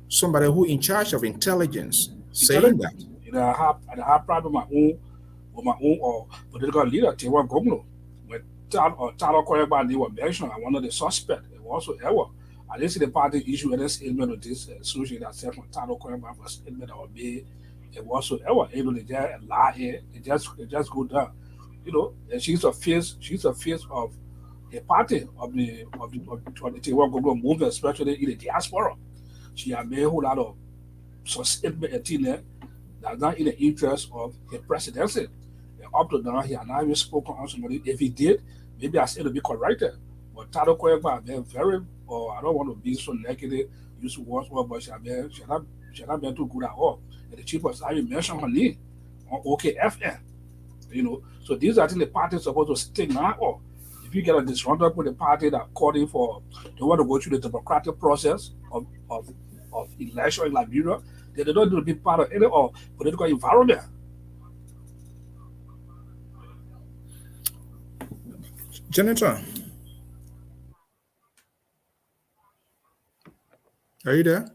Somebody who in charge of intelligence saying that. I have problem with my own or political leader, Tewa Gogno. When Talo Koyabandi were mentioned, I one of the suspect, it was also ever. I didn't see the party issue any statement of this association that said from Talo Koyabandi was statement or be it was so ever able to just lie here, it just go down. And she's a face of a party of the Tewa Gogno movement, especially in the diaspora. She had made a whole lot of statement that's not in the interest of the presidency. And up to now, he had not even spoken on somebody. If he did, maybe I said to be corrected. But Tado Koyeba, they're very, I don't want to be so negative, use words, but she had not been too good at all. And the chief was having mentioned her name on OKFN. So these are the parties supposed to stick now. Or if you get a disgruntled with the party that calling for, they want to go through the democratic process of election in Liberia, they don't need to be part of any political environment. Janitor, are you there?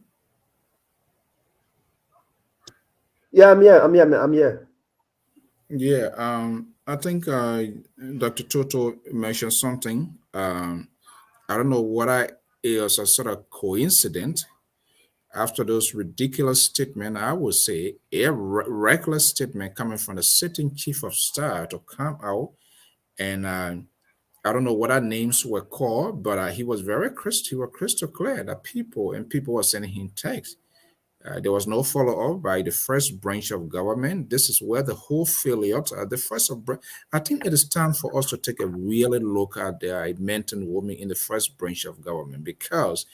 Yeah, I'm here. Yeah, I think Dr. Toto mentioned something. I don't know what it was a sort of coincidence. After those ridiculous statements, I would say a reckless statement coming from the sitting chief of staff to come out and I don't know what our names were called, but he was crystal clear that people were sending him texts. There was no follow-up by the first branch of government. This is where the whole failure, I think it is time for us to take a really look at the men and women in the first branch of government, because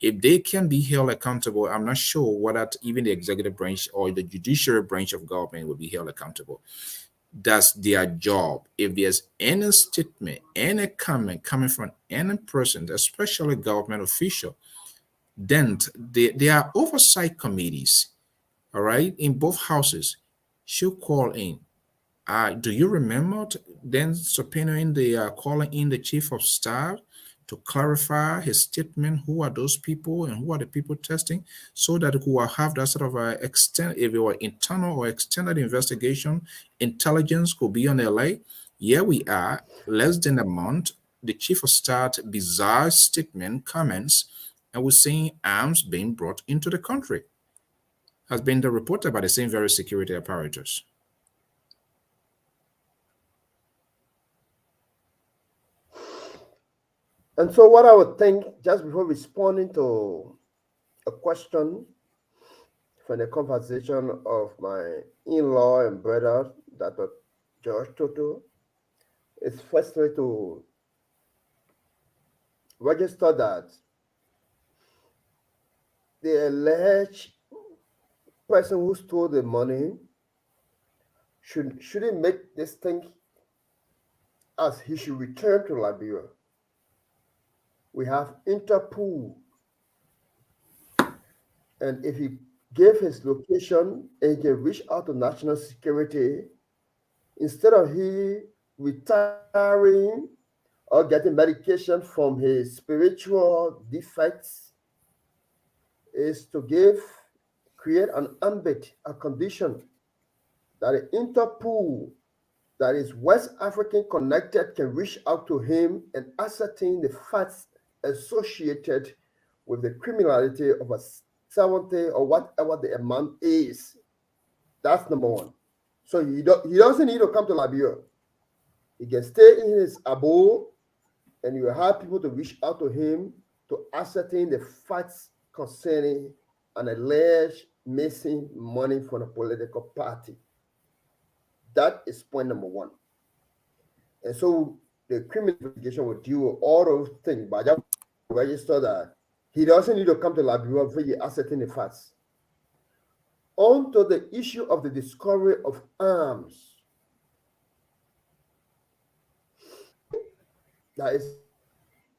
if they can be held accountable, I'm not sure whether even the executive branch or the judiciary branch of government will be held accountable. That's their job. If there's any statement, any comment coming from any person, especially government official, then there are oversight committees, all right, in both houses should call in. Do you remember then subpoenaing calling in the chief of staff to clarify his statement? Who are those people and who are the people testing, so that we will have that sort of if it were internal or extended investigation, intelligence could be on LA. Here we are, less than a month, the chief of staff bizarre statement comments, and we're seeing arms being brought into the country, has been reported by the same very security apparatus. And so what I would think, just before responding to a question from the conversation of my in-law and brother, Dr. George Toto, is firstly to register that the alleged person who stole the money shouldn't make this thing as he should return to Liberia. We have Interpol, and if he gave his location and he can reach out to national security, instead of he retiring or getting medication from his spiritual defects, is to create an ambit, a condition that the Interpol that is West African connected can reach out to him and ascertain the facts associated with the criminality of a 70 or whatever the amount is. That's number one. So he doesn't need to come to Liberia. He can stay in his abode, and you have people to reach out to him to ascertain the facts concerning an alleged missing money from a political party. That is point number one. And so the criminal investigation will deal with all those things, but just register that he doesn't need to come to Liberia for ascertain the facts. On to the issue of the discovery of arms. That is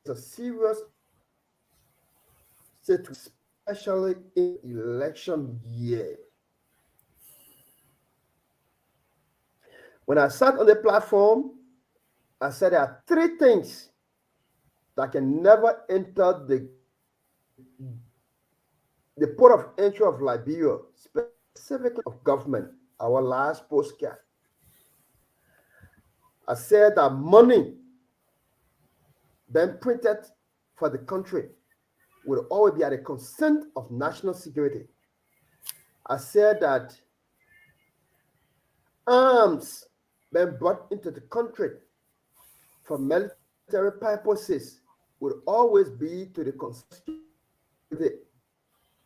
a serious situation, especially in election year. When I sat on the platform, I said there are three things that can never enter the port of entry of Liberia, specifically of government, our last postcard. I said that money then printed for the country will always be at the consent of national security. I said that arms being brought into the country for military purposes will always be to the consent,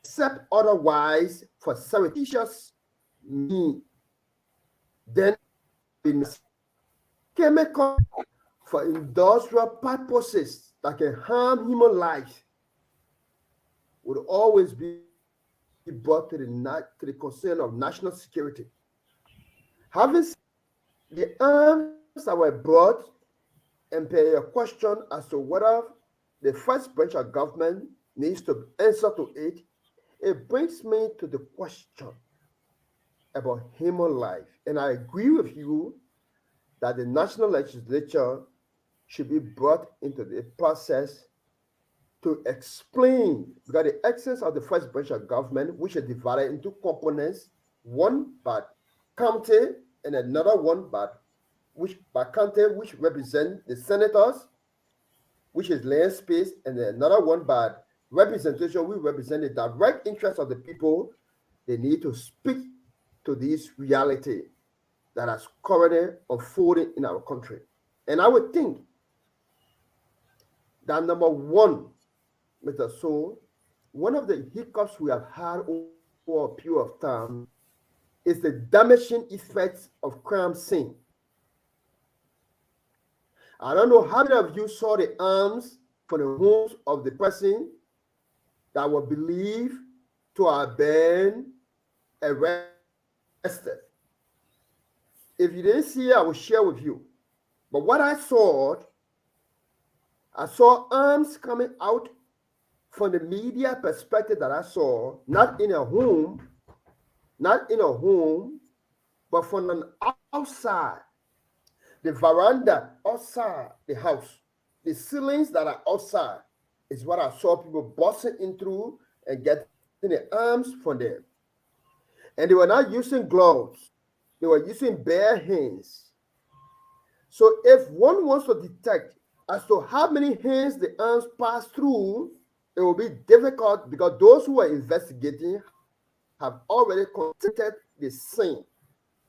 except otherwise for surreptitious means. Then chemical for industrial purposes that can harm human life would always be brought to the concern of national security. Having the arms that were brought, and pay a question as to whether the first branch of government needs to answer to it, it brings me to the question about human life. And I agree with you that the national legislature should be brought into the process to explain, because the essence of the first branch of government, which is divided into components, one by county and another one by county, which represent the senators, which is land space, and another one by representation, which represent the direct interest of the people. They need to speak to this reality that is currently unfolding in our country. And I would think that number one, Mr. So, one of the hiccups we have had over a period of time is the damaging effects of crime scene. I don't know how many of you saw the arms for the homes of the person that were believed to have been arrested. If you didn't see it, I will share with you. But what I saw arms coming out from the media perspective that I saw, not in a home, but from an outside. The veranda outside the house, the ceilings that are outside is what I saw people busting in through and getting the arms from them. And they were not using gloves. They were using bare hands. So if one wants to detect as to how many hands the arms pass through, it will be difficult because those who are investigating have already contacted the scene.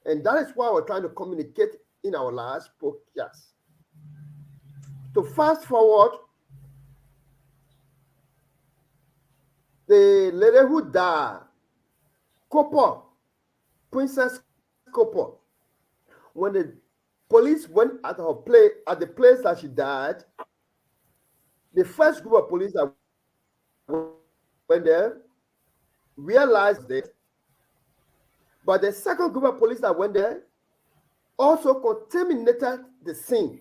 And that is why we're trying to communicate in our last podcast. To fast forward, the lady who died, Princess Copper, when the police went at the place that she died, the first group of police that went there realized this, but the second group of police that went there also contaminated the scene.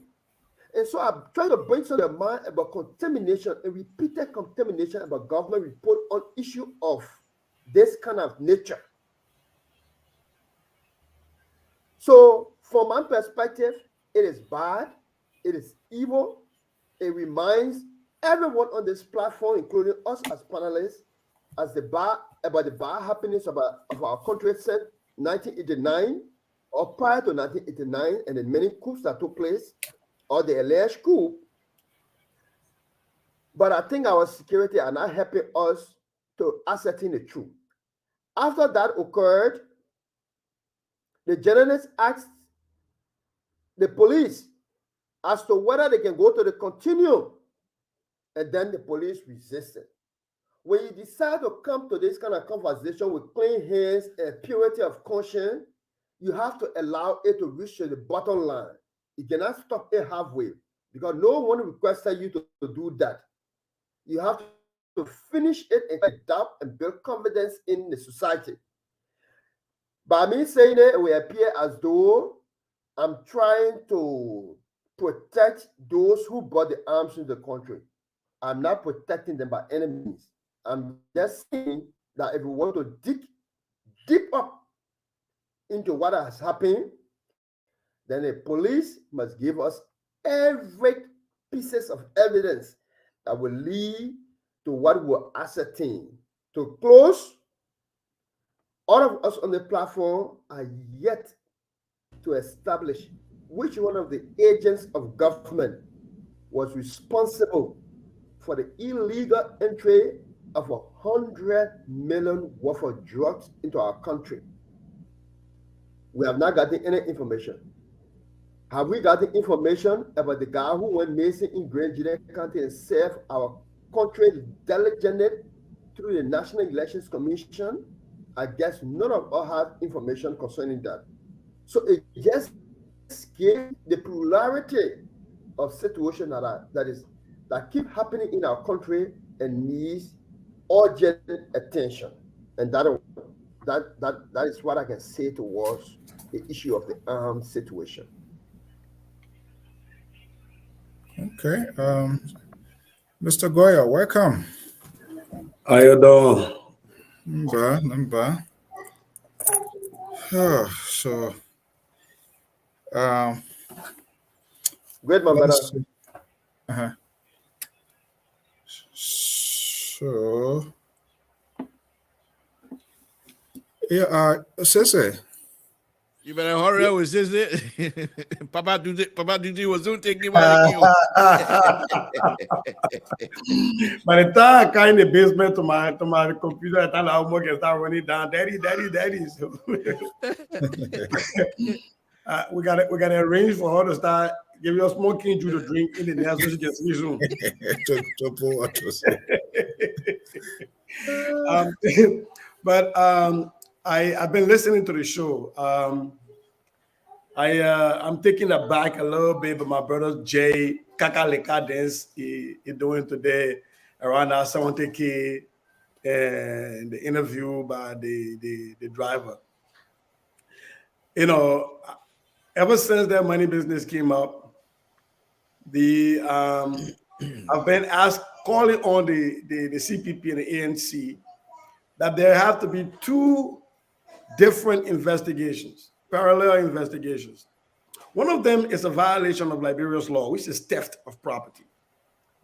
And so I'm trying to bring to the mind about contamination and repeated contamination about government report on issue of this kind of nature. So from my perspective, it is bad, it is evil. It reminds everyone on this platform, including us as panelists, about the bad happenings of our country since 1989 or prior to 1989, and the many coups that took place, or the alleged coup. But I think our security are not helping us to ascertain the truth. After that occurred, the journalists asked the police as to whether they can go to the continuum, and then the police resisted. when you decide to come to this kind of conversation with clean hands and purity of conscience, you have to allow it to reach to the bottom line. You cannot stop it halfway because no one requested you to do that. You have to finish it and adapt and build confidence in the society. By me saying it, it will appear as though I'm trying to protect those who brought the arms into the country. I'm not protecting them by any means. I'm just saying that if we want to dig deep up into what has happened, then the police must give us every pieces of evidence that will lead to what we'll ascertain. To close, all of us on the platform are yet to establish which one of the agents of government was responsible for the illegal entry of 100 million worth of drugs into our country. We have not gotten any information. Have we gotten information about the guy who went missing in Grand Junction County and served our country diligently through the National Elections Commission? I guess none of us have information concerning that. So it just gives the plurality of situations that keep happening in our country and needs urgent attention. And that is what I can say towards the issue of the armed situation. Okay. Mr. Goya, welcome. How you doing? Number. So Great, my brother. So yeah, Sese. You better hurry up with this. Papa Duty was soon taking money. By the time I got in the basement to my computer, I thought I can start running down. Daddy. We got to arrange for her to start giving us smoking juice to drink in the next so she can sleep soon. I've been listening to the show. I'm taking it back a little bit, but my brother Jay Kakaleka dance he doing today around our 70K and the interview by the driver. You know, ever since that money business came up, I've been calling on the CPP and the ANC that there have to be two different investigations, parallel investigations. One of them is a violation of Liberia's law, which is theft of property.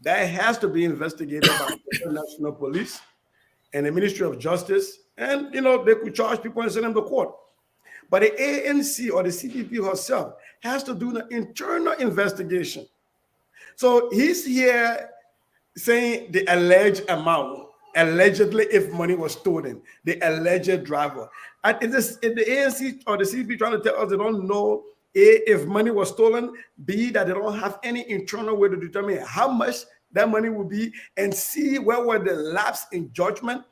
That has to be investigated by the National Police and the Ministry of Justice, and they could charge people and send them to court. But the ANC or the CPP herself has to do the internal investigation. So he's here saying the alleged amount, allegedly if money was stolen, the alleged driver. And is the ANC or the CPP trying to tell us they don't know A, if money was stolen, B, that they don't have any internal way to determine how much that money will be, and C, where were the lapse in judgment?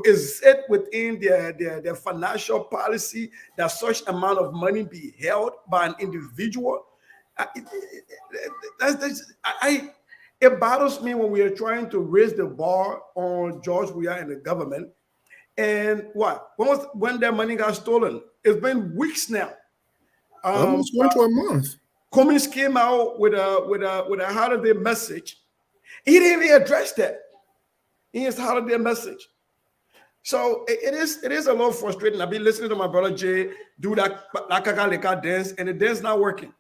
Is it within their financial policy that such amount of money be held by an individual? It bothers me when we are trying to raise the bar on George Weah and the government. And when their money got stolen? It's been weeks now. Almost went to a month. Cummings came out with a holiday message. He didn't even address that in his holiday message. So it is a little frustrating. I've been listening to my brother Jay do that Kakaleka dance, and the dance not working.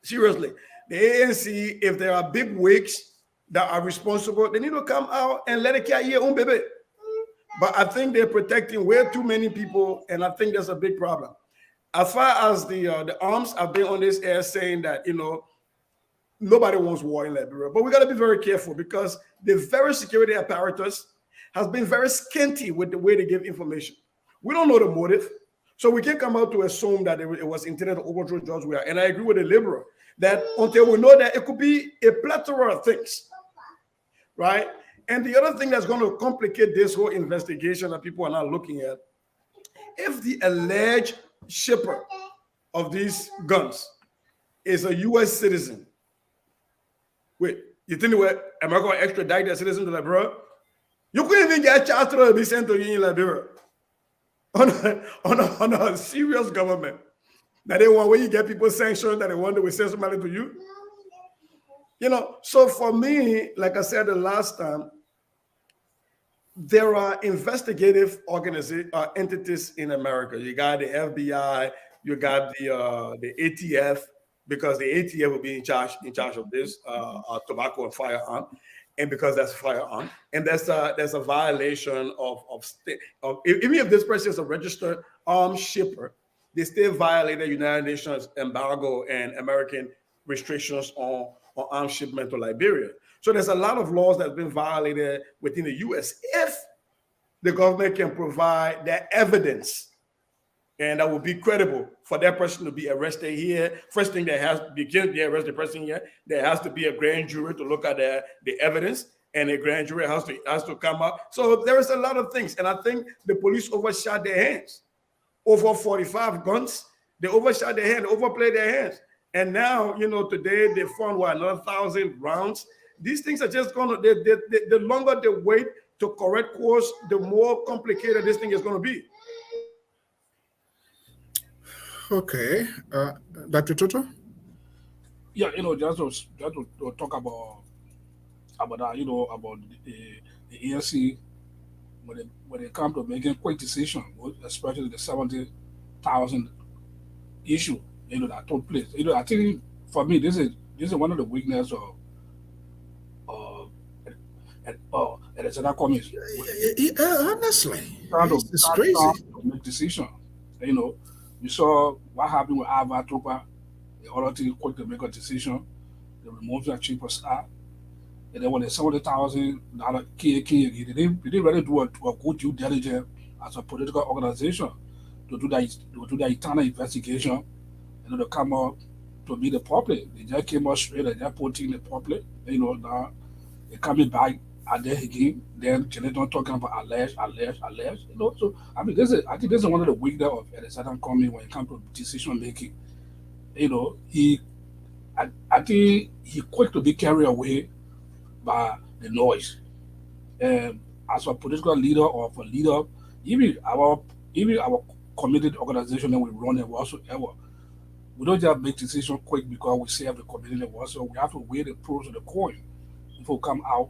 Seriously, the ANC, if there are big wigs that are responsible, they need to come out and let it carry your own baby. But I think they're protecting way too many people, and I think that's a big problem. As far as the arms, I've been on this air saying that nobody wants war in Liberia, but we got to be very careful because the very security apparatus has been very scanty with the way they give information. We don't know the motive, so we can come out to assume that it was intended to overthrow George Weah. And I agree with the Liberal that until we know that, it could be a plethora of things, right? And the other thing that's going to complicate this whole investigation that people are not looking at, if the alleged shipper of these guns is a U.S. citizen, wait, you think America will extradite that citizen to Liberia? You couldn't even get a charge to be sent to you in Liberia on a serious government. Now they want when you get people sanctioned that they want to send somebody to you. You know, so for me, like I said the last time, there are investigative entities in America. You got the FBI, you got the ATF, because the ATF will be in charge of this tobacco and firearm, and because that's firearm, and there's a violation of state. Even if this person is a registered arms shipper, they still violated United Nations embargo and American restrictions on arms shipment to Liberia. So there's a lot of laws that have been violated within the U.S. if the government can provide that evidence, and that would be credible for that person to be arrested here. First thing that has to be the arrested person here, there has to be a grand jury to look at the evidence, and a grand jury has to come up. So there is a lot of things, and I think the police overshot their hands. Over 45 guns, they overshot their hand, overplayed their hands. And now, you know, today they found another 1,000 rounds. These things are just going to, the longer they wait to correct course, the more complicated this thing is going to be. Okay. Dr. Toto? Yeah, you know, just to talk about that, you know, about the ANC, when it comes to making quick decisions, especially the 70,000 issue, you know, that took place. You know, I think for me, this is one of the weaknesses of Alexander Cummings. Honestly, it's Trying crazy. to make decisions. You know, you saw what happened with Ava Trooper. The authority quick to make a decision. They removed their chief of staff. And then when the $70,000 KAK, they didn't really do a good due diligence as a political organization to do that internal investigation and to come up to meet the public. They just came out straight and just put in the public. You know, now they're coming back at there again. Then Jonathan talking about alleged. You know, so I mean, I think this is one of the weaknesses of Alexander Cummings when it comes to decision making. You know, I think he quick to be carried away by the noise. And as a political leader or for leader, even our committed organization that we run and whatsoever, we don't just make decisions quick because we serve the community whatsoever. We have to weigh the pros of the coin before we come out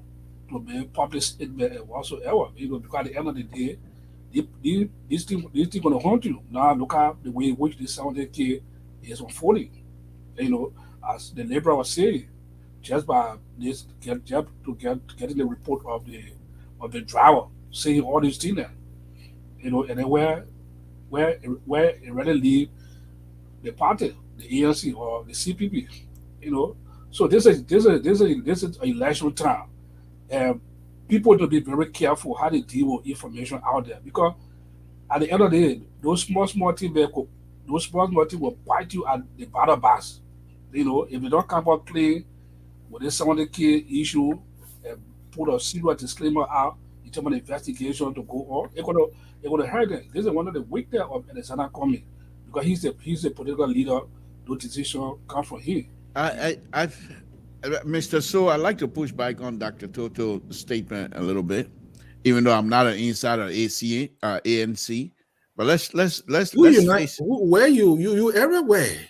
to make public statement and whatsoever. You know, because at the end of the day, these things gonna haunt you. Now look at the way in which the 70K is unfolding. You know, as the laborer was saying, just by this getting the report of the driver saying all these things there, you know, and then where it really leave the party, the ANC or the CPP, you know. So this is an election time, and people to be very careful how they deal with information out there, because at the end of the day, those small things will bite you at the battle box. You know, if you don't come out clean with this 70K issue and put a serious disclaimer out in terms of the investigation to go on, it's gonna hurt them. This is one of the weaknesses of Alexander Cummings, because he's a political leader. No decision comes from him. Mr. So, I'd like to push back on Dr. Toto's statement a little bit, even though I'm not an insider of ANC. But let's face where you everywhere.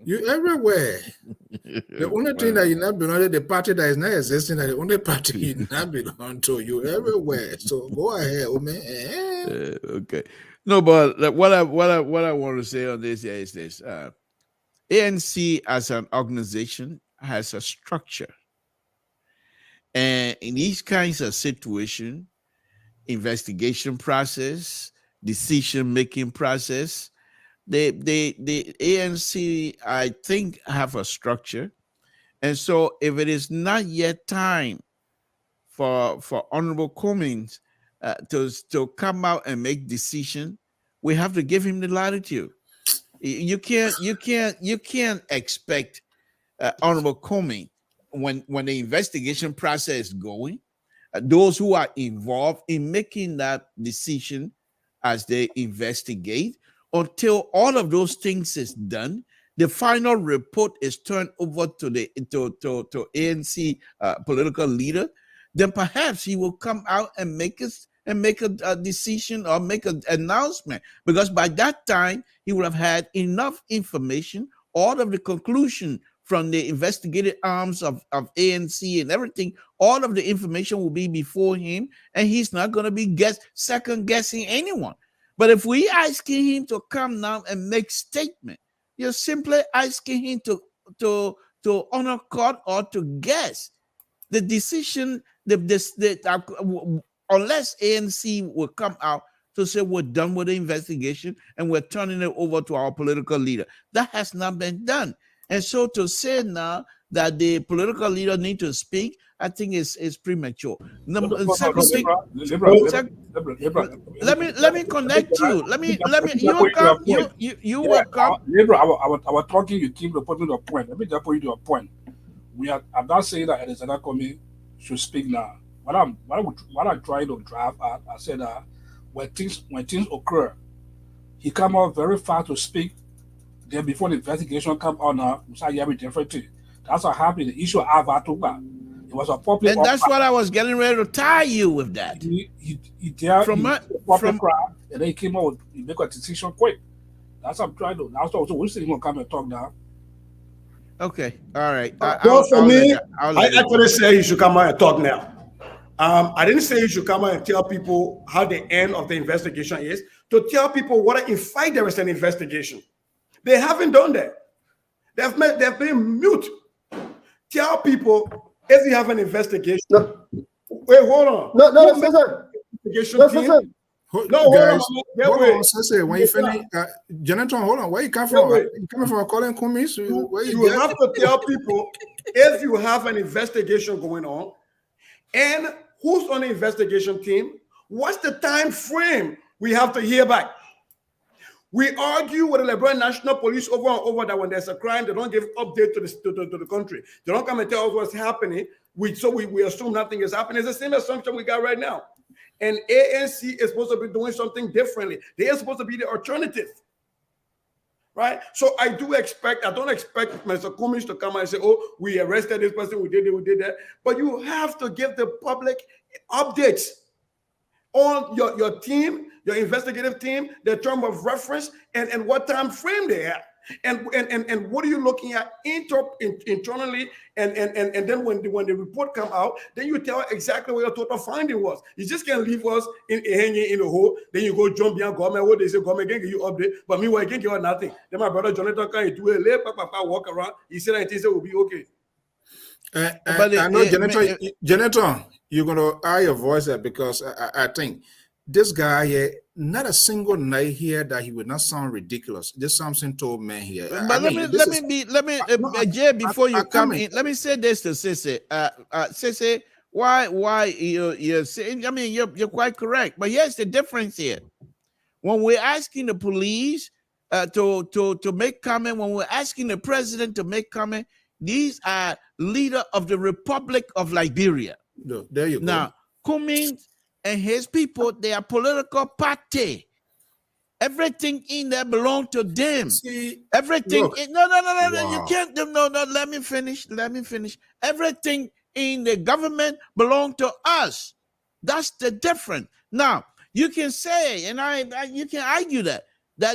You everywhere. The only thing that you not belong to, the party that is not existing, that the only party you not belong to, you everywhere. So go ahead, oh man. Okay. No, but what I want to say on this is this: ANC as an organization has a structure, and in these kinds of situations, investigation process, decision making process, the ANC, I think, have a structure. And so if it is not yet time for Honorable Cummings to come out and make decision, we have to give him the latitude. You can't expect Honorable Cummings, when the investigation process is going, those who are involved in making that decision as they investigate. Until all of those things is done, the final report is turned over to the to ANC political leader. Then perhaps he will come out and make a decision or make an announcement, because by that time he will have had enough information, all of the conclusion from the investigative arms of ANC and everything. All of the information will be before him, and he's not going to be second guessing anyone. But if we asking him to come now and make statement, you're simply asking him to honor court or to guess the decision. Unless ANC will come out to say we're done with the investigation and we're turning it over to our political leader, that has not been done. And so to say now that the political leader need to speak, I think is premature. Let me connect you. Let me you will come. You will come. I was talking, you keep reporting the point. Let me just put you to a point. I'm not saying that Alexander Comey should speak now. What I'm trying to drive at, I said that when things occur, he come out very fast to speak. Then before the investigation come out now, we start hearing different things. That's what happened. The issue of Avatoba. It was a public. And that's what I was getting ready to tie you with that. He crowd, and then he came out. He make a decision quick. That's what I'm trying to. That's what we're going to come and talk now. Okay, all right. For me, I actually say he should come out and talk now. I didn't say you should come out and tell people how the end of the investigation is. To tell people what in fact there is an investigation. They haven't done that. They've been mute. Tell people if you have an investigation. No. Wait, hold on. No, investigation team. No, guys, hold on. Sensei, when you finish, Jonathan, hold on. Where you come from? You coming from calling Kumis? You have to tell people if you have an investigation going on, and who's on the investigation team. What's the time frame we have to hear back? We argue with the Liberian National Police over and over that when there's a crime, they don't give update to the country. They don't come and tell us what's happening. We assume nothing is happening. It's the same assumption we got right now. And ANC is supposed to be doing something differently. They are supposed to be the alternative. Right? So I don't expect Mr. Cummings to come and say, oh, we arrested this person, we did that. But you have to give the public updates on your team, your investigative team, their term of reference, and what time frame they have. And what are you looking at internally, and then when the report come out, then you tell exactly what your total finding was. You just can't leave us hanging in a hole. Then you go jump behind government. What they say, government can give you update, but meanwhile you can't give us nothing. Then my brother Jonathan can do a lay, walk around. He said that he said will be okay. I know, Jonathan, you're gonna add your voice there because I think this guy here, not a single night here that he would not sound ridiculous. This something told me here. But Jay, before you come in, let me say this to Sissy. Sissy, why you're saying? I mean, you're quite correct. But here's the difference here. When we're asking the police to make comment, when we're asking the president to make comment, these are leader of the Republic of Liberia. No, there you go. Now, Cummings and his people, they are political party. Everything in there belongs to them. See, everything. Look, No. wow. You can't. No. Let me finish. Everything in the government belongs to us. That's the difference. Now you can say, and you can argue that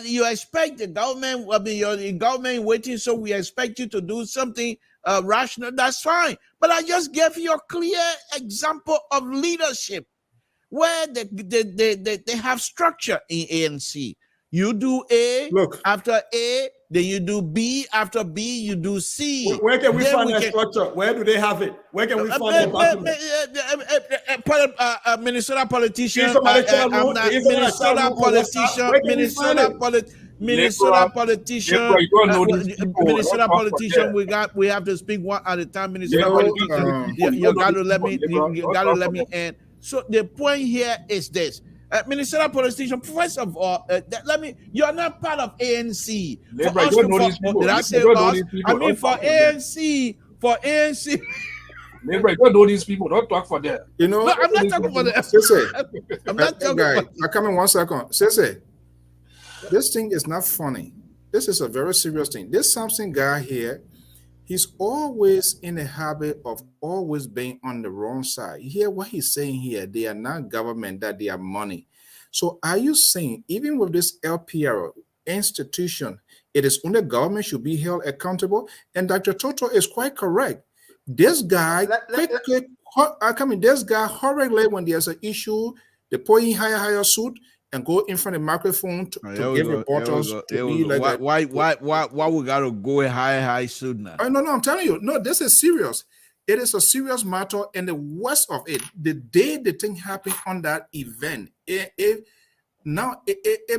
you expect the government. I mean, your government waiting, so we expect you to do something rational. That's fine. But I just gave you a clear example of leadership where they have structure in ANC. You do A, after A, then you do B, after B, you do C. Where can we find that structure? Where do they have it? Where can we find it? Minnesota politician, Minnesota politician. We have to speak one at a time. Minnesota politician. You got to let me end. So the point here is this. Minnesota politician, first of all, you're not part of ANC. For ANC, Maybe don't know these people. Don't talk for them. You know, No, I'm not talking about that. Sese, I'm not talking guy, about. I come in 1 second. Sese, this thing is not funny. This is a very serious thing. This Samson guy here, he's always in the habit of always being on the wrong side. You hear what he's saying here? They are not government, that they are money. So are you saying even with this LPR institution, it is only government should be held accountable? And Dr. Toto is quite correct. This guy, this guy hurriedly when there's an issue, they put in higher suit and go in front of the microphone to give reporters to be like why we gotta go high suit now? Oh, no, I'm telling you, no, this is serious. It is a serious matter, and the worst of it, the day the thing happened on that event, it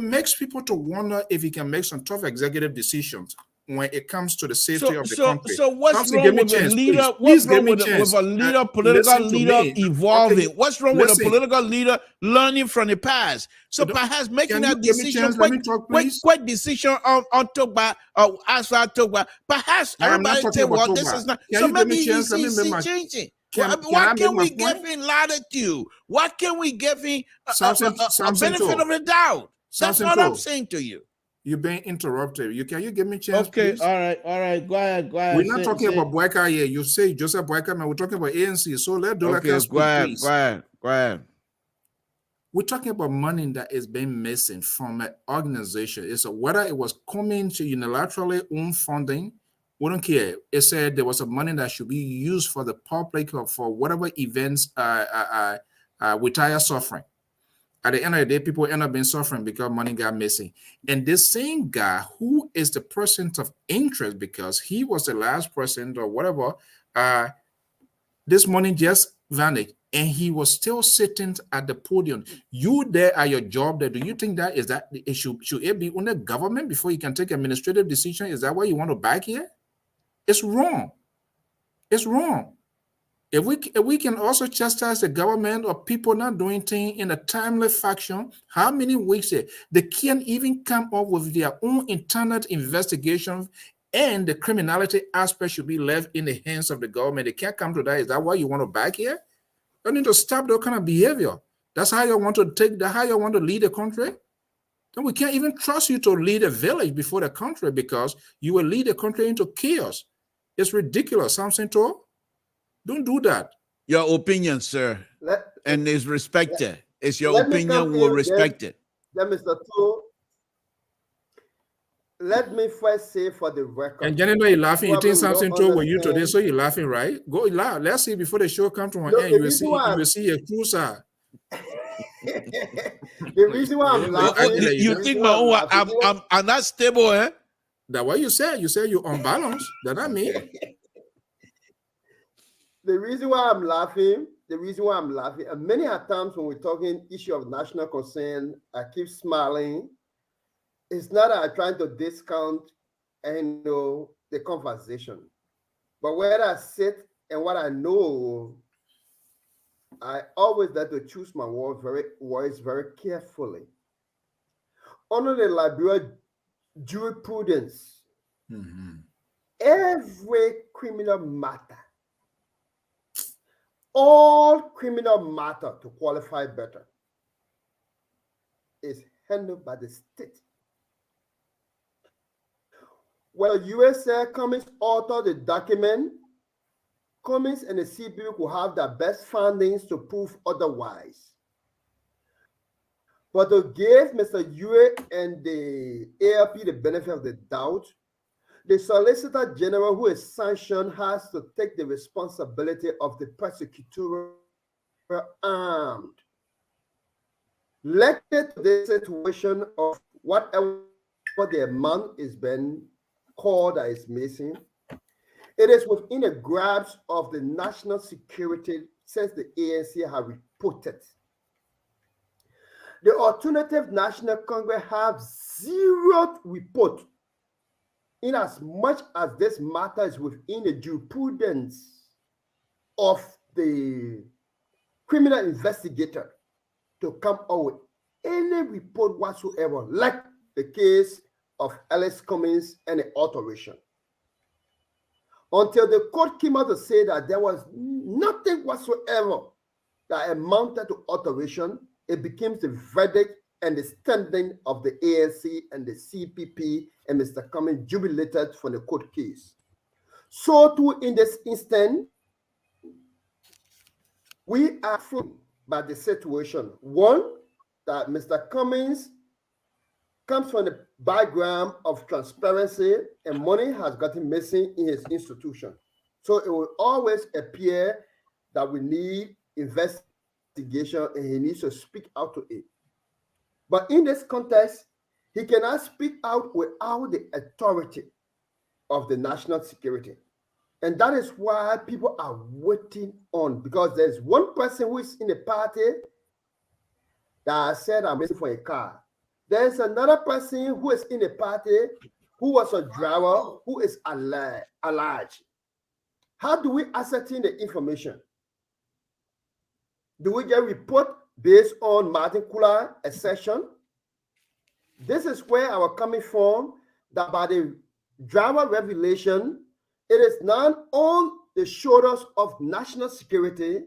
makes people to wonder if he can make some tough executive decisions when it comes to the safety of the country. So what's wrong with a leader? What's wrong with a leader, political leader evolving? Okay, what's wrong with a political leader learning from the past? So perhaps making that decision, quick decision on Togba, Asra Togba. Perhaps everybody say, well, this is not. So maybe he's changing. Why can't we give him latitude? Why can't we give him a benefit of the doubt? That's what I'm saying to you. You're being interrupted. Can you give me a chance? Okay, please? all right. Go ahead. We're not talking about Boyka here. You say Joseph Boyka, man. We're talking about ANC. So let Dolaka speak, please. Go ahead. We're talking about money that is being missing from an organization. It's whether it was coming to unilaterally own funding. We don't care. It said there was a money that should be used for the public or for whatever events retire suffering. At the end of the day, people end up being suffering because money got missing. And this same guy, who is the person of interest because he was the last president or whatever, this money just vanished. And he was still sitting at the podium. You there at your job there, do you think that it should it be under government before you can take administrative decision? Is that why you want to back here? It's wrong. It's wrong. If we can also chastise the government or people not doing things in a timely fashion, how many weeks they can't even come up with their own internal investigation, and the criminality aspect should be left in the hands of the government. They can't come to that. Is that why you want to back here? You need to stop that kind of behavior. That's how you want to how you want to lead the country. Then we can't even trust you to lead a village before the country because you will lead the country into chaos. It's ridiculous, Samson Toro. Don't do that. Your opinion, sir, and is respected. It's your opinion. We'll respect it. Mr. Toro, let me first say for the record. And Jenny, you're laughing. You think Samson Toro with you today, so you're laughing, right? Go laugh. Let's see before the show comes to an end. You will see a true side. The reason why I'm laughing. You think my own? I'm not stable, eh? That's what you said. You said you're unbalanced. That's not me. The reason why I'm laughing, and many a times when we're talking issue of national concern, I keep smiling. It's not that I'm trying to discount the conversation, but where I sit and what I know, I always like to choose my words very carefully. Under the Liberia jurisprudence, every criminal matter, all criminal matter, to qualify better, is handled by the state. Well, USA Cummings authored the document. Cummings and the CPP could have the best findings to prove otherwise. But to give Mr. Yue and the ALP the benefit of the doubt, the Solicitor General, who is sanctioned, has to take the responsibility of the prosecutorial arm. Related to the situation of whatever the amount is being called that is missing, it is within the grasp of the national security since the ANC have reported. The Alternative National Congress have zero report in as much as this matter is within the jurisprudence of the criminal investigator to come out with any report whatsoever, like the case of Alice Cummings and the alteration. Until the court came out to say that there was none nothing whatsoever that amounted to alteration, it became the verdict and the standing of the ANC and the CPP, and Mr. Cummings jubilated for the court case. So too in this instant, we are free by the situation. One, that Mr. Cummings comes from the background of transparency and money has gotten missing in his institution. So it will always appear that we need investigation and he needs to speak out to it. But in this context, he cannot speak out without the authority of the national security. And that is why people are waiting on, because there's one person who is in the party that said, I'm waiting for a car. There's another person who is in the party who was a driver who is alleged. How do we ascertain the information? Do we get report based on Martin Kula assertion? This is where I was coming from, that by the driver revelation, it is not on the shoulders of national security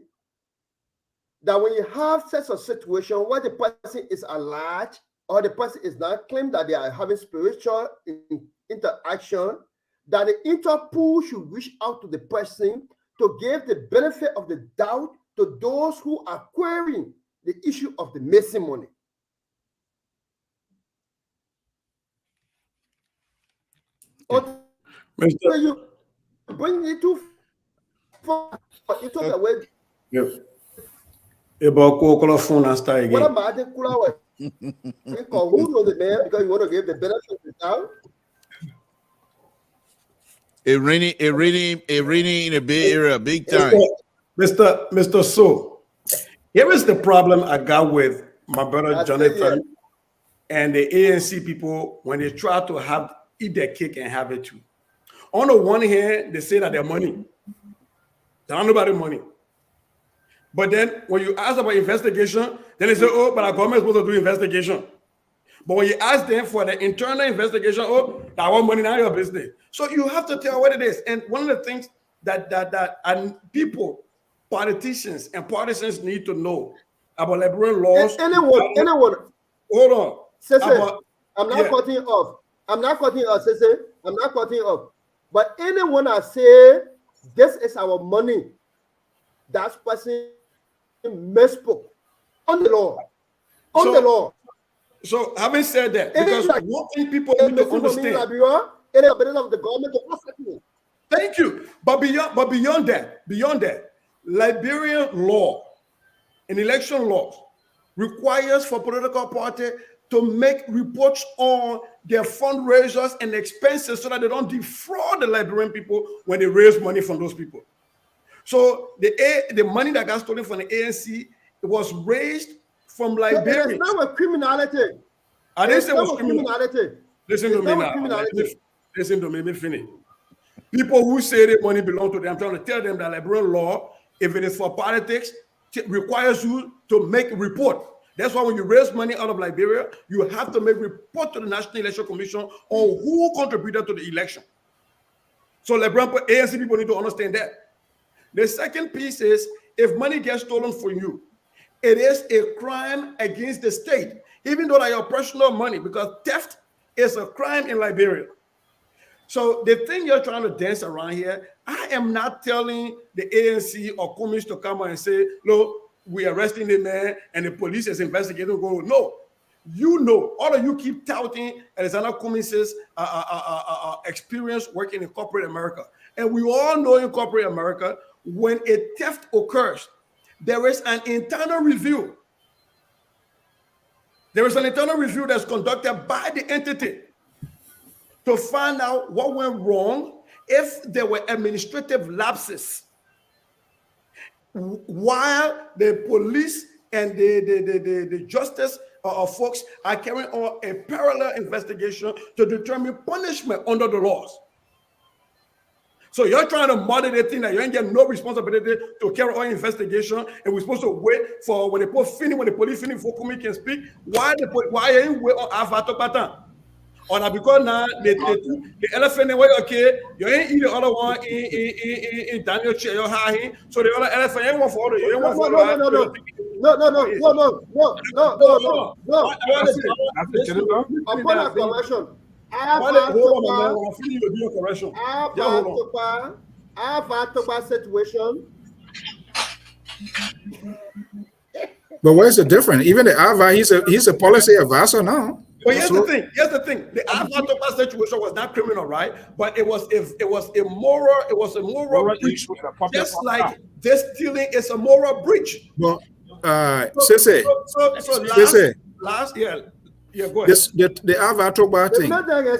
that when you have such a situation where the person is alleged or the person is not claimed that they are having spiritual interaction, that the Interpol should reach out to the person to give the benefit of the doubt to those who are querying the issue of the missing money. Mr. You bring it too far into the way. Yes. About Coca-Cola phone and start again. What about the Kula? Who knows the man because you want to give the benefit of the doubt? It raining in the Bay Area big time. Mr. So, here is the problem I got with my brother Jonathan and the ANC people when they try to eat their cake and have it too. On the one hand, they say that they're money. They don't know about the money. But then when you ask about investigation, then they say, oh, but our government is supposed to do investigation. But when you ask them for the internal investigation, oh, that one money, now your business. So you have to tell what it is. And one of the things that people, politicians and partisans need to know about Liberian laws. Anyone. Hold on. I'm not cutting you off. I'm not cutting you off. But anyone that say this is our money, that person misspoke on the law. The law. So having said that, because one thing people need to understand. It is a business of the government to prosecute. Thank you. But beyond that, Liberian law and election laws requires for political party to make reports on their fundraisers and expenses so that they don't defraud the Liberian people when they raise money from those people. So the money that got stolen from the ANC, it was raised from Liberia. It's not with criminality. I didn't say it was criminality. Listen to me now. Listen to me finish. People who say that money belongs to them, I'm trying to tell them that Liberian law, if it is for politics, requires you to make a report. That's why when you raise money out of Liberia, you have to make a report to the National Election Commission on who contributed to the election. So Liberian ANC people need to understand that. The second piece is, if money gets stolen from you, it is a crime against the state, even though that your personal money, because theft is a crime in Liberia. So the thing you're trying to dance around here, I am not telling the ANC or Cummings to come out and say, look, we're arresting the man and the police is investigating. Go, no. You know, all of you keep touting Alexander Cummings' experience working in corporate America. And we all know in corporate America, when a theft occurs, there is an internal review. There is an internal review that's conducted by the entity to find out what went wrong, if there were administrative lapses, while the police and the justice folks are carrying on a parallel investigation to determine punishment under the laws. So you're trying to model the thing that you ain't get no responsibility to carry on investigation, and we're supposed to wait for when the police finish before Kumi can speak. Why ain't wait on Avato Batan? Or now because now the elephant away, okay, you ain't eat the other one in Daniel chair, your high. So the other elephant ain't one for you. Ain't one for No. Upon a correction, I've situation. But where's the difference? Even the Ava, he's a policy advisor now. But here's the thing. The Alpha situation was not criminal, right? But it was a moral breach. Just like this stealing is a moral breach. But last year, go ahead. The Ava Toba thing.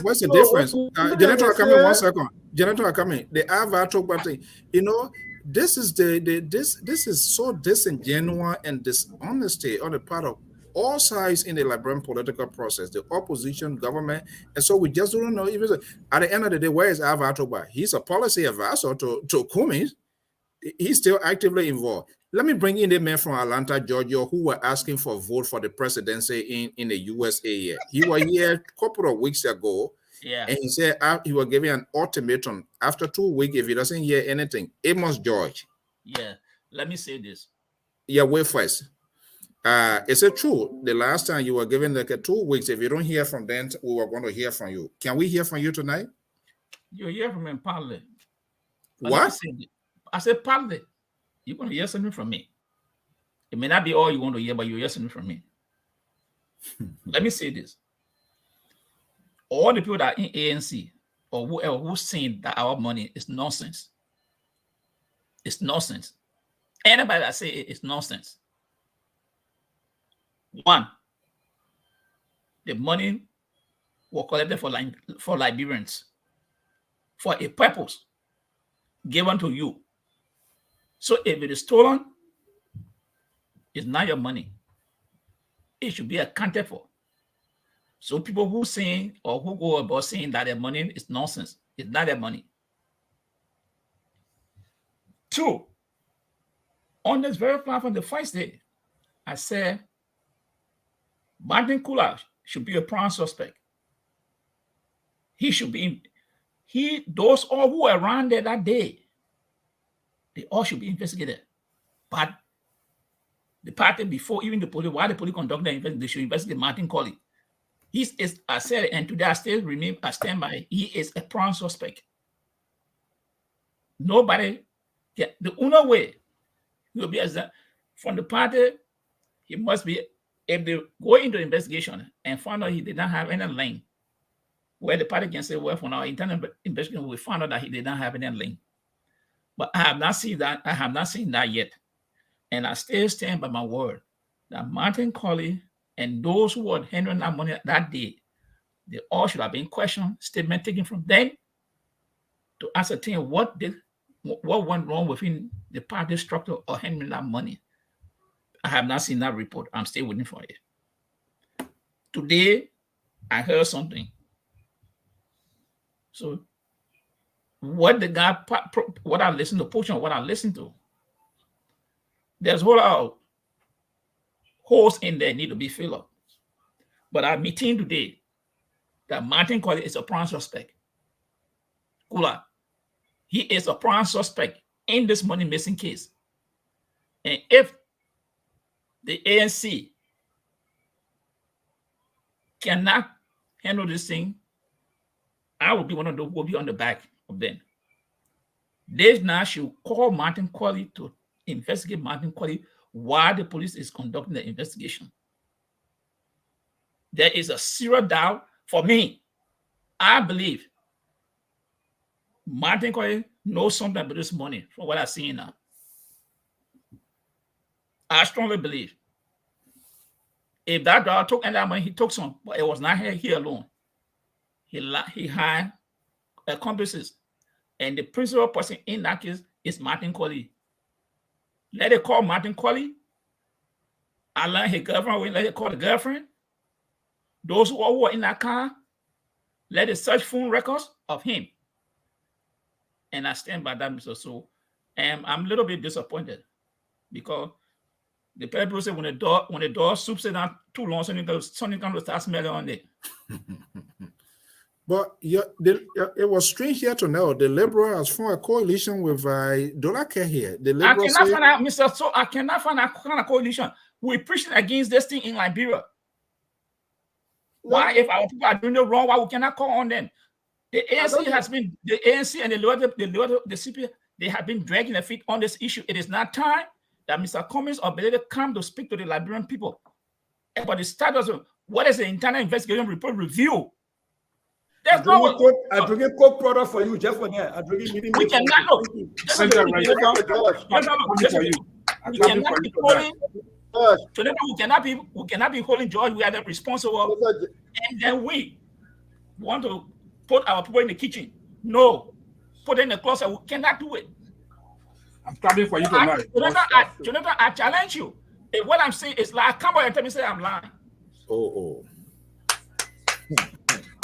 What's the difference? Janitor, come in 1 second. Janitor, come in. The Ava Toba thing. You know, this is this is so disingenuous and dishonesty on the part of all sides in the Liberian political process, the opposition, government, and so we just don't know. Even at the end of the day, where is Ava Toba? He's a policy advisor to Kumi. He's still actively involved. Let me bring in the men from Atlanta, Georgia, who were asking for a vote for the presidency in the USA here. He was here a couple of weeks ago. Yeah. And he said he was giving an ultimatum. After 2 weeks, if he doesn't hear anything, Amos George. Yeah. Let me say this. Yeah, wait first. Is it true? The last time you were given like 2 weeks, if you don't hear from them, we were going to hear from you. Can we hear from you tonight? You'll hear from me in Panelist. What? I said Panelist. You're going to hear something from me. It may not be all you want to hear, but you'll hear something from me. Let me say this. All the people that are in ANC or whoever who's saying that our money is nonsense. It's nonsense. Anybody that say it's nonsense. One, the money was collected for Liberians for a purpose given to you. So if it is stolen, it's not your money. It should be accounted for. So people who saying or who go about saying that their money is nonsense, it's not their money. Two, on this very platform, the first day, I said Martin Kula should be a prime suspect. He should be, those all who were around there that day, they all should be investigated. But the party before, even the police, while the police conduct the investigation, they should investigate Martin Colley. I said, and today I still remain, I stand by, he is a prime suspect. Nobody, the only way he will be as from the party, he must be, if they go into investigation and find out he did not have any link, where the party can say, well, from our internal investigation, we found out that he did not have any link. But I have not seen that. I have not seen that yet. And I still stand by my word that Martin Colley and those who were handling that money that day, they all should have been questioned, statement taken from them to ascertain what went wrong within the party structure or handling that money. I have not seen that report. I'm still waiting for it. Today, I heard something. So what the guy, what I listened to, portion of what I listened to, there's a whole lot of holes in there need to be filled up. But I'm meeting today that Martin Colley is a prime suspect. Kula, he is a prime suspect in this money missing case. And if the ANC cannot handle this thing, I will be one of those who will be on the back of them. They now should call Martin Colley to investigate Martin Colley while the police is conducting the investigation. There is a serious doubt for me. I believe Martin Colley knows something about this money from what I'm seeing now. I strongly believe if that dog took any of that money, he took some, but it was not here alone. He had accomplices. And the principal person in that case is Martin Colley. Let it call Martin Colley. I learned his girlfriend, let it call the girlfriend. Those who were in that car, let it search phone records of him. And I stand by that, Mr. So. And I'm a little bit disappointed because the people say when the door soups it down too long, something comes to start smelling on it. But it was strange here to know the Liberal has formed a coalition with Dolake here. The Liberal I cannot find out, Mr. So I cannot find a kind of coalition. We're preaching against this thing in Liberia. No. Why, if our people are doing it wrong, why we cannot call on them? The ANC has been, the ANC and the CP, they have been dragging their feet on this issue. It is not time that Mr. Cummings or Belede come to speak to the Liberian people. But the status of what is the internal investigation report review? I bring a Coke product for you just for that. I bring it meeting. We cannot look. We cannot be holding George. We are the responsible, and then we want to put our people in the kitchen. No, put in the closet. We cannot do it. I'm coming for you tonight. Jonathan, I challenge you. If what I'm saying is like, come on and tell me say I'm lying. Oh.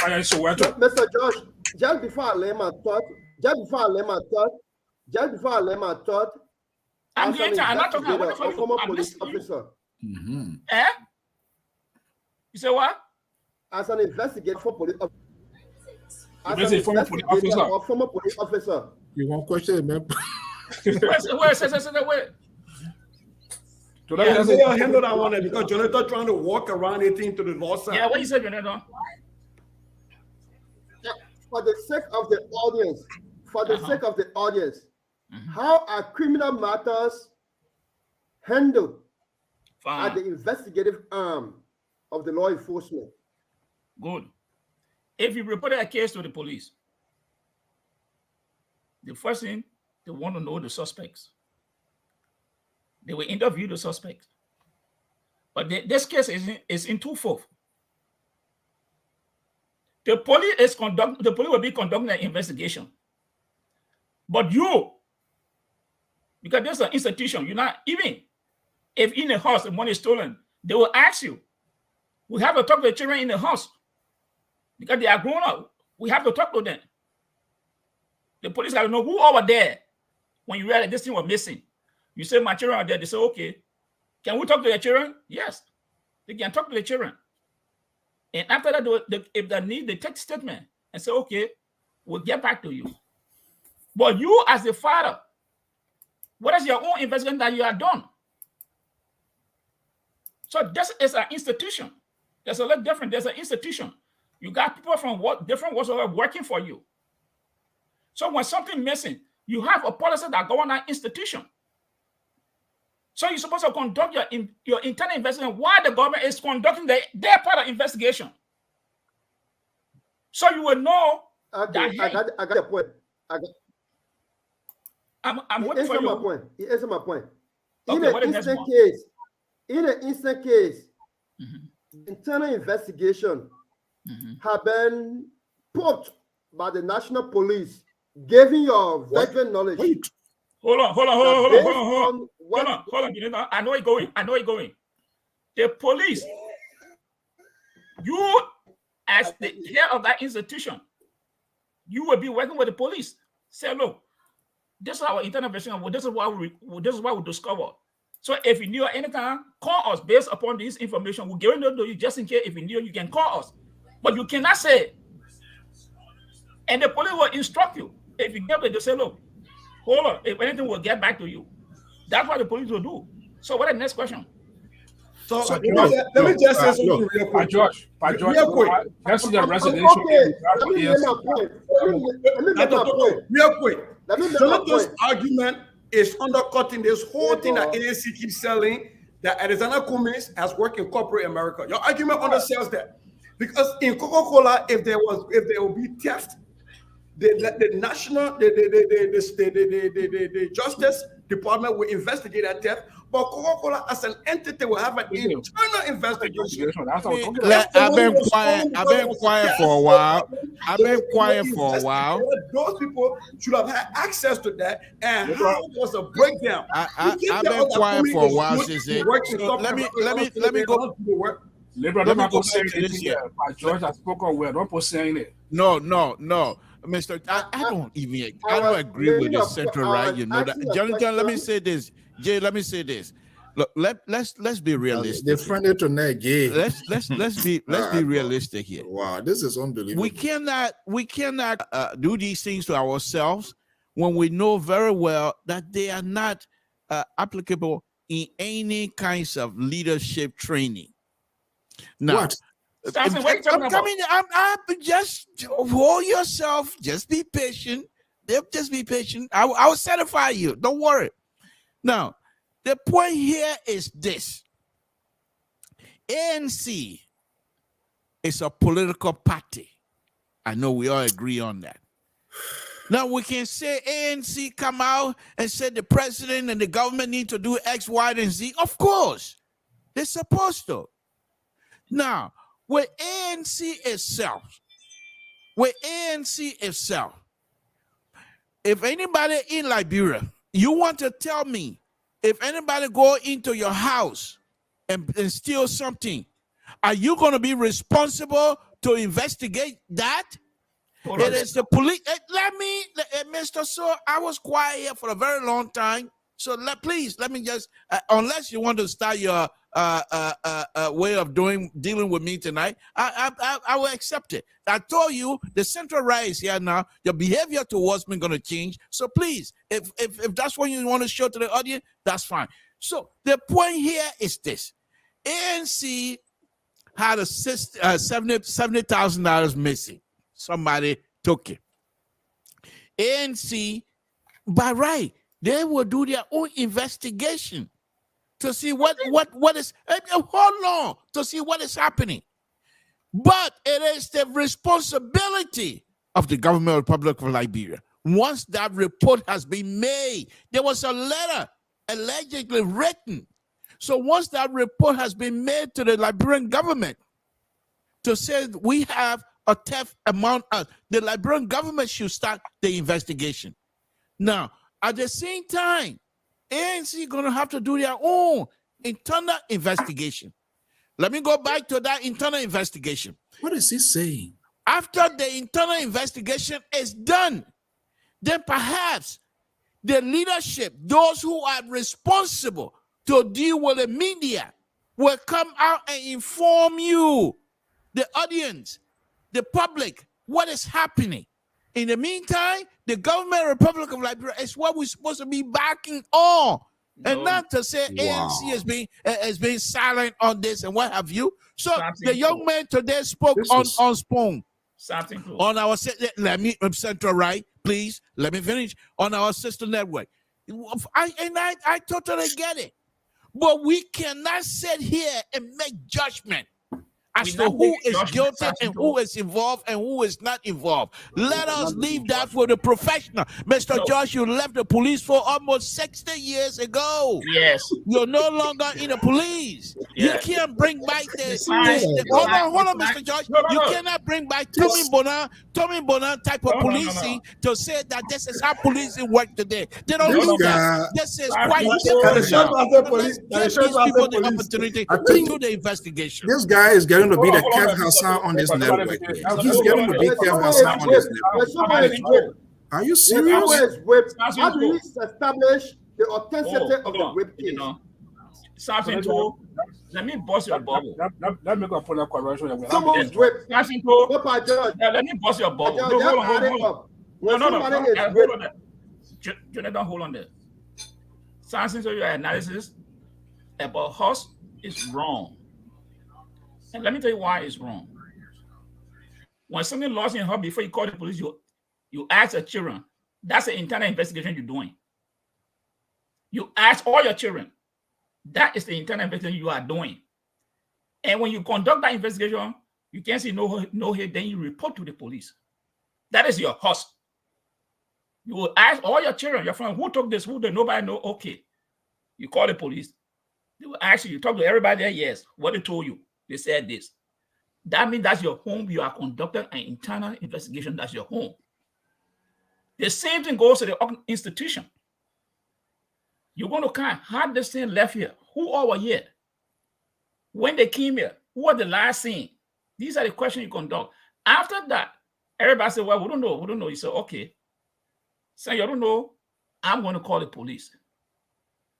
Mr. George, just before I lay my thought, I'm not talking about a former police officer. Mm-hmm. Eh? You say what? As an investigator for police officer. Former police officer. You want question, man? Wait. Handle that one because Jonathan trying to walk around anything to the law side. Yeah, what you said, Jonathan? For the sake of the audience, how are criminal matters handled at the investigative arm of the law enforcement? Good. If you reported a case to the police, the first thing they want to know the suspects. They will interview the suspects. But this case is in twofold. The police will be conducting an investigation. But you, because there's an institution, you're not, even if in the house the money is stolen, they will ask you. We have to talk to the children in the house because they are grown up. We have to talk to them. The police got to know who over there when you realize this thing was missing. You say, my children are there. They say, okay. Can we talk to the children? Yes. They can talk to the children. And after that, if they need, they take statement and say, okay, we'll get back to you. But you as the father, what is your own investigation that you have done? So this is an institution. There's a lot different. There's an institution. You got people from different walks of working for you. So when something missing, you have a policy that governs that institution. So you're supposed to conduct your internal investigation while the government is conducting their part of investigation. So you will know that. I got a point. I'm waiting for you. He answered my point. Okay, in an instant case, internal investigation have been put by the national police, giving your veteran knowledge. Hold on. I know it going. The police, you as the head of that institution, you will be working with the police. Say, look, this is our internal investigation. This is what we discovered. So if you need anytime, call us based upon this information. We'll give it to you just in case. If you need, you can call us. But you cannot say. And the police will instruct you. If you get it, they say, look, hold on. If anything, we'll get back to you. That's what the police will do. So what is the next question? So let me just say something real quick. George, real quick. That's the residential. Real quick. Jonathan's argument is undercutting this whole thing that ANC keeps selling, that Alexander Cummings has worked in corporate America. Your argument undersells that. Because in Coca-Cola, if there will be theft, the Justice Department will investigate that theft, but Coca-Cola as an entity will have an internal investigation. I've been quiet for a while. Those people should have had access to that, and how was a breakdown? I've been quiet for a while since it. So let me go. Liberal, don't say this here. George has spoken well. Don't put saying it. No. Mr. I don't agree with the center right. You know that. John, let me say this. Jay, let me say this. Look, let's be realistic. They're friendly to Nigeria. Let's be realistic here. Wow, this is unbelievable. We cannot do these things to ourselves when we know very well that they are not applicable in any kinds of leadership training. Now, What? I'm just hold yourself. Just be patient. Just be patient. I'll satisfy you. Don't worry. Now, the point here is this: ANC is a political party. I know we all agree on that. Now we can say ANC come out and say the president and the government need to do X, Y, and Z. Of course, they're supposed to. Now, with ANC itself, if anybody in Liberia, you want to tell me, if anybody go into your house and steal something, are you going to be responsible to investigate that? It is the police. Mr. So, I was quiet here for a very long time. So please let me just, unless you want to start your way of dealing with me tonight, I will accept it. I told you the central right is here now. Your behavior towards me going to change. So please, if that's what you want to show to the audience, that's fine. So the point here is this: ANC had a $70,000 missing. Somebody took it. ANC, by right, they will do their own investigation to see what is, hold on, to see what is happening. But it is the responsibility of the government of the Republic of Liberia. Once that report has been made, there was a letter allegedly written. So once that report has been made to the Liberian government to say we have a theft amount, the Liberian government should start the investigation. Now, at the same time, ANC going to have to do their own internal investigation. Let me go back to that internal investigation. What is he saying? After the internal investigation is done, then perhaps the leadership, those who are responsible to deal with the media, will come out and inform you, the audience, the public, what is happening. In the meantime, the government of the Republic of Liberia is what we're supposed to be backing on. And not to say ANC has been silent on this and what have you. So the young man today spoke on Spoon. On our central right, please let me finish. On our sister network. I totally get it. But we cannot sit here and make judgment as to who is guilty and who is involved and who is not involved. Let us leave that for the professional. Mr. Josh, you left the police for almost 60 years ago. Yes. You're no longer in the police. You can't bring back hold on, Mr. Josh. You cannot bring back Tommy Bonan type of policing to say that this is how policing work today. They don't do that. This is quite different. Give these people the opportunity to do the investigation. This guy is getting to be the Kev Hassan on this network. He's getting to be Kev Hassan on this network. Are you serious? How do we establish the authenticity of the whip case? Let me bust your bubble. Let me go put a correction. Someone's whipped. Let me bust your bubble. No. Jonathan, hold on there. Something to your analysis about horse is wrong. And let me tell you why it's wrong. When something lost in her before you call the police, you ask the children. That's the internal investigation you're doing. You ask all your children. That is the internal investigation you are doing. And when you conduct that investigation, you can't see no hit, then you report to the police. That is your horse. You will ask all your children, your friends, who took this, who did nobody know? Okay. You call the police. They will ask you talk to everybody there, yes. What they told you. They said this. That means that's your home. You are conducting an internal investigation. That's your home. The same thing goes to the institution. You're going to kind of have this thing left here. Who all were here? When they came here, who was the last thing? These are the questions you conduct. After that, everybody said, well, we don't know. We don't know. You say, okay. So you don't know. I'm going to call the police.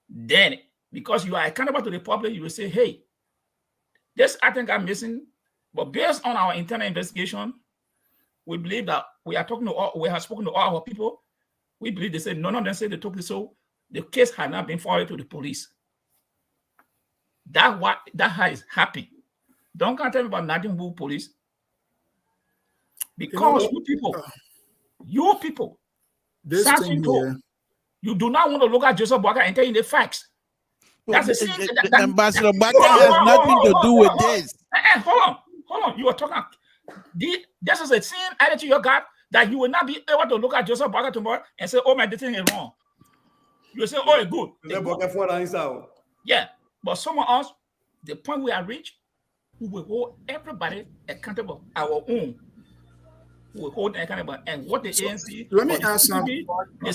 Then because you are accountable to the public, you will say, hey, this item got missing. But based on our internal investigation, we believe that we have spoken to all our people. We believe they said none of them said they took this, so the case had not been forwarded to the police. That has happened. Don't tell me about nothing with police. Because you people, this thing here, you do not want to look at Joseph Boakai and tell you the facts. That's the same. Ambassador Boakai has nothing to do with this. Hold on. You are talking. This is the same attitude you got that you will not be able to look at Joseph Boakai tomorrow and say, "Oh, my this thing is wrong." You will say, "Oh, it's good." Yeah, but some of us, the point we are reached, we will hold everybody accountable. Our own. We will hold them accountable. And what the ANC. Let me ask something. Let me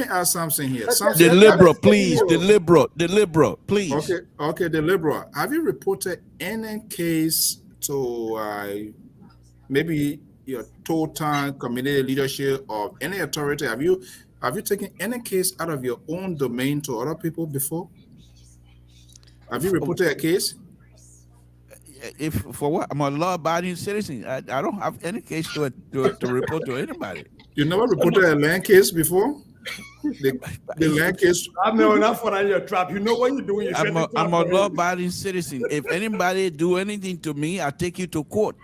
ask something here. The liberal, please. The liberal, please. Okay. The liberal. Have you reported any case to maybe your total community leadership or any authority? Have you taken any case out of your own domain to other people before? Have you reported a case? If for what? I'm a law-abiding citizen. I don't have any case to report to anybody. You never reported a land case before? The land case. I'm not enough for your trap. You know what you're doing. I'm a law-abiding citizen. If anybody do anything to me, I take you to court.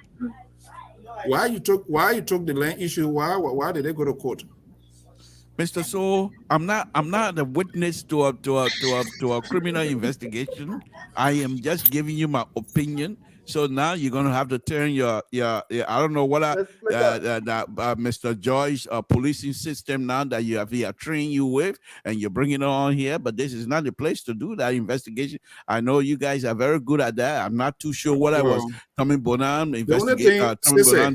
Why you took the land issue? Why did they go to court? Mr. So, I'm not a witness to a criminal investigation. I am just giving you my opinion. So now you're gonna have to turn your I don't know what Mr. Joyce policing system now that you have trained you with, and you're bringing it on here. But this is not the place to do that investigation. I know you guys are very good at that. I'm not too sure what I was coming Bonan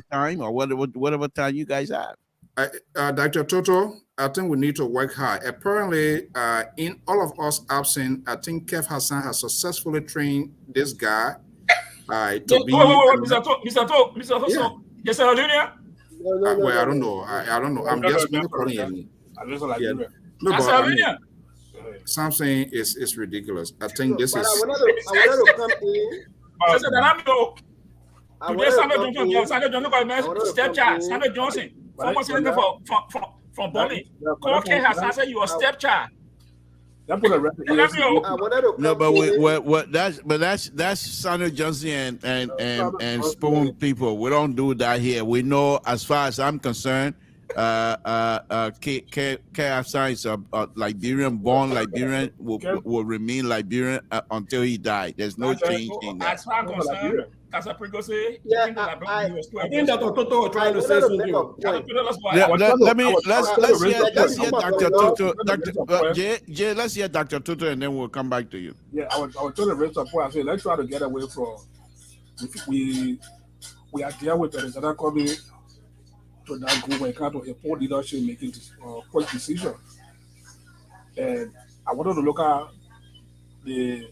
time or whatever time you guys have. Dr. Toto, I think we need to work hard. Apparently, in all of us absent, I think Kev Hassan has successfully trained this guy to be. Mr. Toto, yes, sir, Junior. Well, I don't know. I don't know. I'm just calling him. No, but something is ridiculous. I think this is. I wanted to come in. Samuel Johnson, former senator from Bowling. Kev Hassan said you are a stepchild. No, but that's Samuel Johnson and Spoon people. We don't do that here. We know, as far as I'm concerned, Hassan is a Liberian, born Liberian, will remain Liberian until he died. There's no change in that. As far as I'm concerned, as a precursor, I think that Toto was trying to say something. Let's hear Dr. Toto. Jay, let's hear Dr. Toto, and then we'll come back to you. Yeah, I was trying to raise a point. I said, let's try to get away from. We are there with the Senate coming to that group when it comes to a poor leadership making quick decision. And I wanted to look at the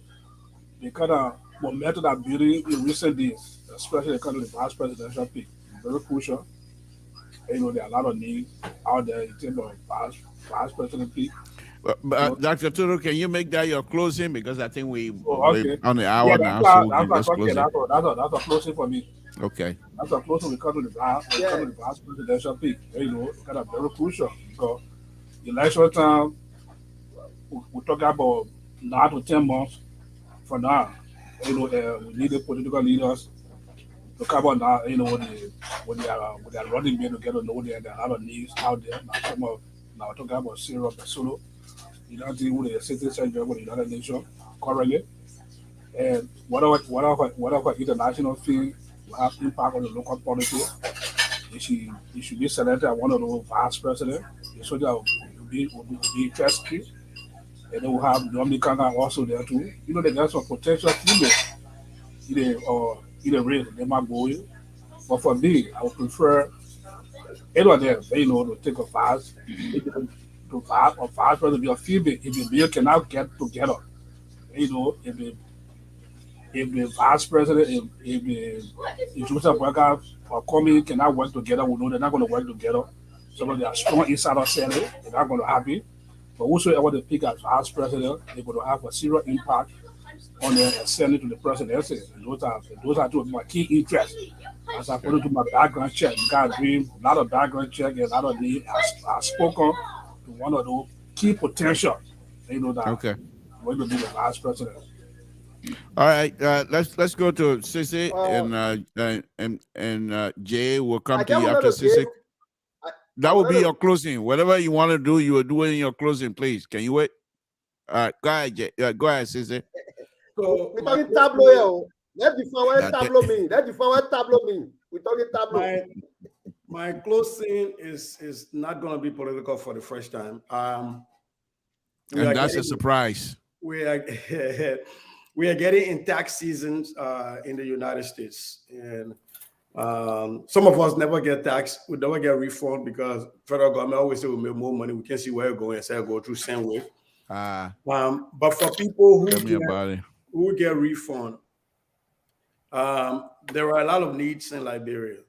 kind of momentum that building in recent days, especially the kind of the vice presidential pick, very crucial. And, there are a lot of needs out there in terms of vice president pick. But Dr. Toto, can you make that your closing? Because I think we're on the hour now, so we can just close it. That's a closing for me. Okay. That's a closing. We come to the vice presidential pick. Kind of very crucial. So, election time, we talk about 9 to 10 months from now. We need the political leaders to come on now, when they are running men together, know there are a lot of needs out there. Now talking about Syria, Solo, dealing with the citizen with the United Nations currently. And whatever international field will have impact on the local politics, it should be selected as one of those vice presidents. So that will be first key. And then we'll have Dominican also there too. There's some potential female in the race, they might go in. But for me, I would prefer any of them, to take a vice, to vice president, be a female. If the male cannot get together, if the vice president, if Joseph Boakai or Comey cannot work together, we know they're not going to work together. some of their strong insider selling, they're not going to have it. But whosoever they pick as vice president, they're going to have a serious impact on the ascending to the presidency. And those are two of my key interests. As I put into my background check, God doing a lot of background check and a lot of the I spoken to one of those key potential, that Okay. going to be the vice president. All right, let's go to Sissy and Jay will come to you after Sissy. That will be your closing. Whatever you want to do, you will do it in your closing, please. Can you wait? All right, go ahead, Jay. Go ahead, Sissy. So we're talking tableau here. Let's define what tableau mean. Let's define what tableau mean. We're talking tableau. My closing is not going to be political for the first time. And that's a surprise. We are we are getting in tax seasons in the United States, and some of us never get taxed. We never get refund because federal government always say we make more money. We can't see where we're going, so I go through same way. But for people who get refund, there are a lot of needs in Liberia.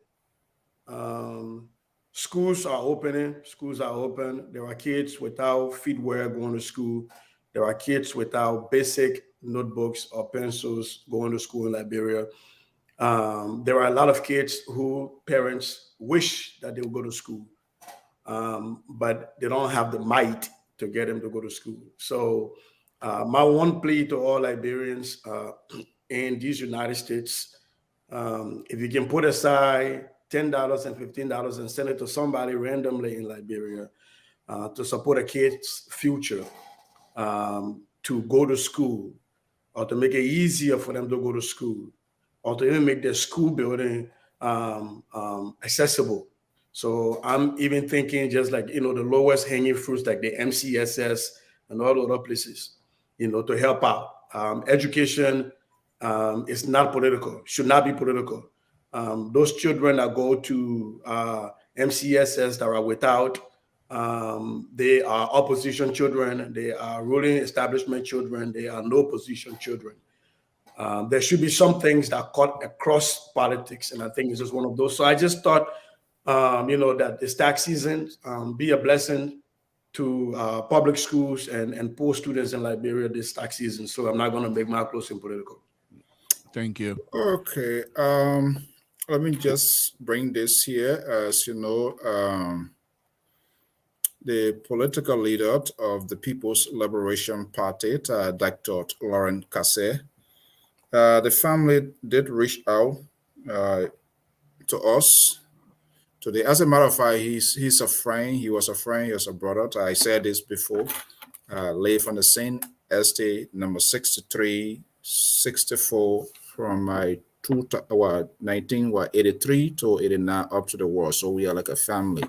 Schools are opening. Schools are open. There are kids without footwear going to school. There are kids without basic notebooks or pencils going to school in Liberia. There are a lot of kids who parents wish that they would go to school, but they don't have the might to get them to go to school. So my one plea to all Liberians in these United States, if you can put aside $10 and $15 and send it to somebody randomly in Liberia to support a kid's future, to go to school, or to make it easier for them to go to school, or to even make their school building accessible. So I'm even thinking just like, the lowest hanging fruits like the MCSS and all other places, to help out. Education is not political, should not be political. Those children that go to MCSS that are without, they are opposition children, they are ruling establishment children, they are no position children. There should be some things that cut across politics, and I think this is one of those. So I just thought, that this tax season be a blessing to public schools and poor students in Liberia this tax season. So I'm not going to make my closing political. Thank you. Okay. Let me just bring this here. As you know, the political leader of the People's Liberation Party, Dr. Laurent Cassé, the family did reach out to us today. As a matter of fact, he's a friend. He was a friend. He was a brother. I said this before. Live on the same estate, number 6364, from my 1983 to 89 up to the war. So we are like a family.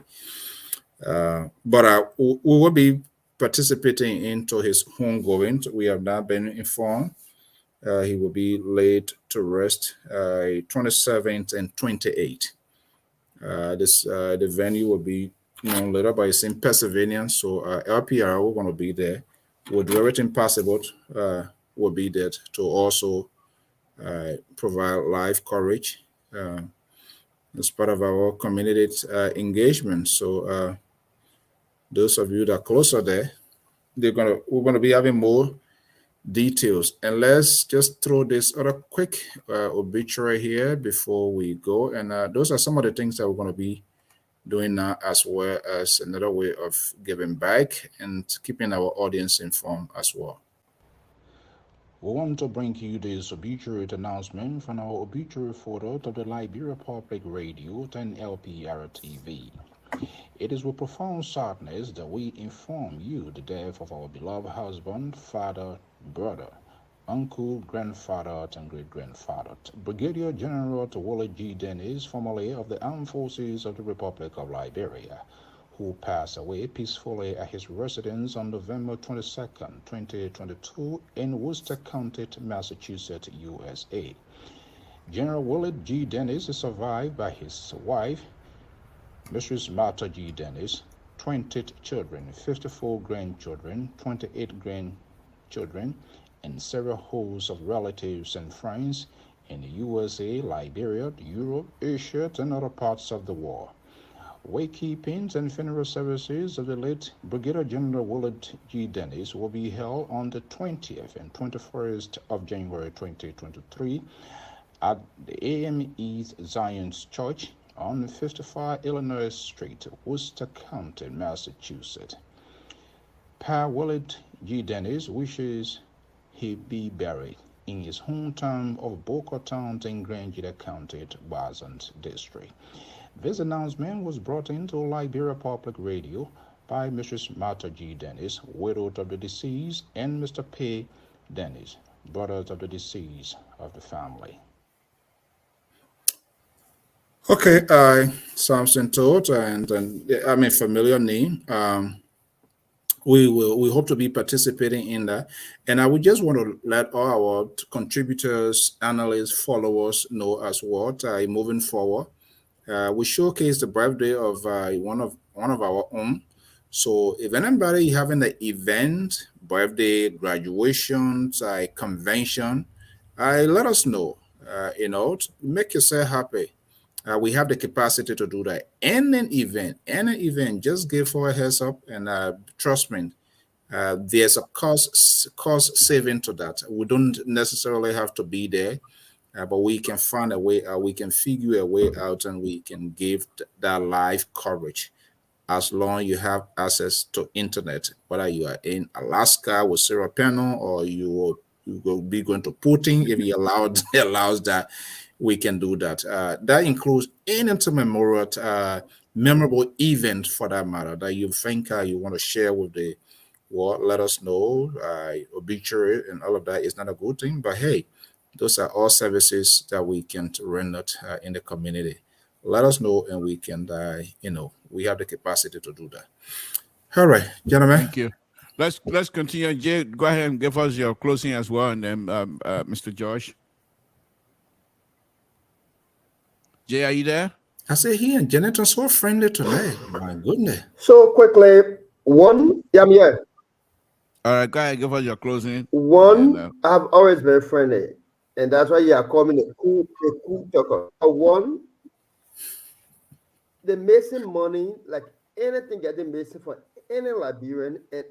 But we will be participating into his homegoing. We have not been informed. He will be laid to rest 27th and 28th. The venue will be known later, but it's in Pennsylvania. So LPR, we're going to be there. We'll do everything possible. We'll be there to also provide live coverage as part of our community engagement. So those of you that are closer there, we're going to be having more details. And let's just throw this other quick obituary here before we go. And those are some of the things that we're going to be doing now, as well as another way of giving back and keeping our audience informed as well. We want to bring you this obituary announcement from our obituary photo of the Liberia Public Radio and Lpr-Tv. It is with profound sadness that we inform you the death of our beloved husband, father, brother, uncle, grandfather, and great-grandfather, Brigadier General Willie G. Dennis, formerly of the Armed Forces of the Republic of Liberia, who passed away peacefully at his residence on November 22nd, 2022 in Worcester County, Massachusetts, USA. General Willie G. Dennis is survived by his wife, Mrs. Martha G. Dennis, 20 children, 54 grandchildren, 28 grandchildren, and several hosts of relatives and friends in the USA, Liberia, Europe, Asia, and other parts of the world. Waykeeping and funeral services of the late Brigadier General Willard G. Dennis will be held on the 20th and 21st of January 2023 at the AME's Zion's Church on 55 Illinois Street, Worcester County, Massachusetts. Pa Willard G. Dennis wishes he be buried in his hometown of Boca Town in Grangeda County, Bazant District. This announcement was brought into Liberia Public Radio by Mrs. Martha G. Dennis, widow of the deceased, and Mr. P. Dennis, brothers of the deceased of the family. Okay, Samson Todd, and I mean familiar name. We hope to be participating in that, and I would just want to let all our contributors, analysts, followers know as well. Moving forward, we showcase the birthday of one of our own. So if anybody having an event, birthday, graduations, convention, let us know. Make yourself happy. We have the capacity to do that. Any event, just give for a heads up, and trust me, there's a cost saving to that. We don't necessarily have to be there, but we can find a way. We can figure a way out, and we can give that live coverage as long as you have access to internet. Whether you are in Alaska with Sarah Panel, or you will be going to Putin if he allows that. We can do that. That includes any memorable event, for that matter, that you think you want to share with the world. Let us know. Obituary and all of that is not a good thing, but hey, those are all services that we can render in the community. Let us know, and we can, we have the capacity to do that. All right, gentlemen. Thank you. Let's continue. Jay, go ahead and give us your closing as well, and then Mr. George. Jay, are you there? I say he and Janet are so friendly today. My goodness. So quickly, one, yeah, I'm here. All right, go ahead, give us your closing. One, I've always been friendly, and that's why you are calling me a cool talker. One, the missing money, like anything getting missing for any Liberian and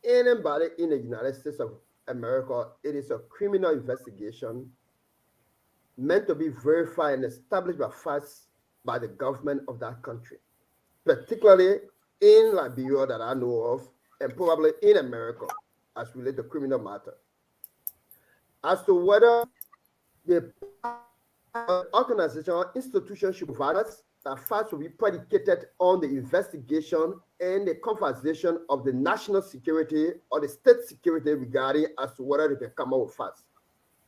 anybody in the United States of America, it is a criminal investigation meant to be verified and established by facts by the government of that country, particularly in Liberia that I know of, and probably in America as related to criminal matter. As to whether the organization or institution should provide us, that facts will be predicated on the investigation and the conversation of the national security or the state security regarding as to whether they can come up with facts.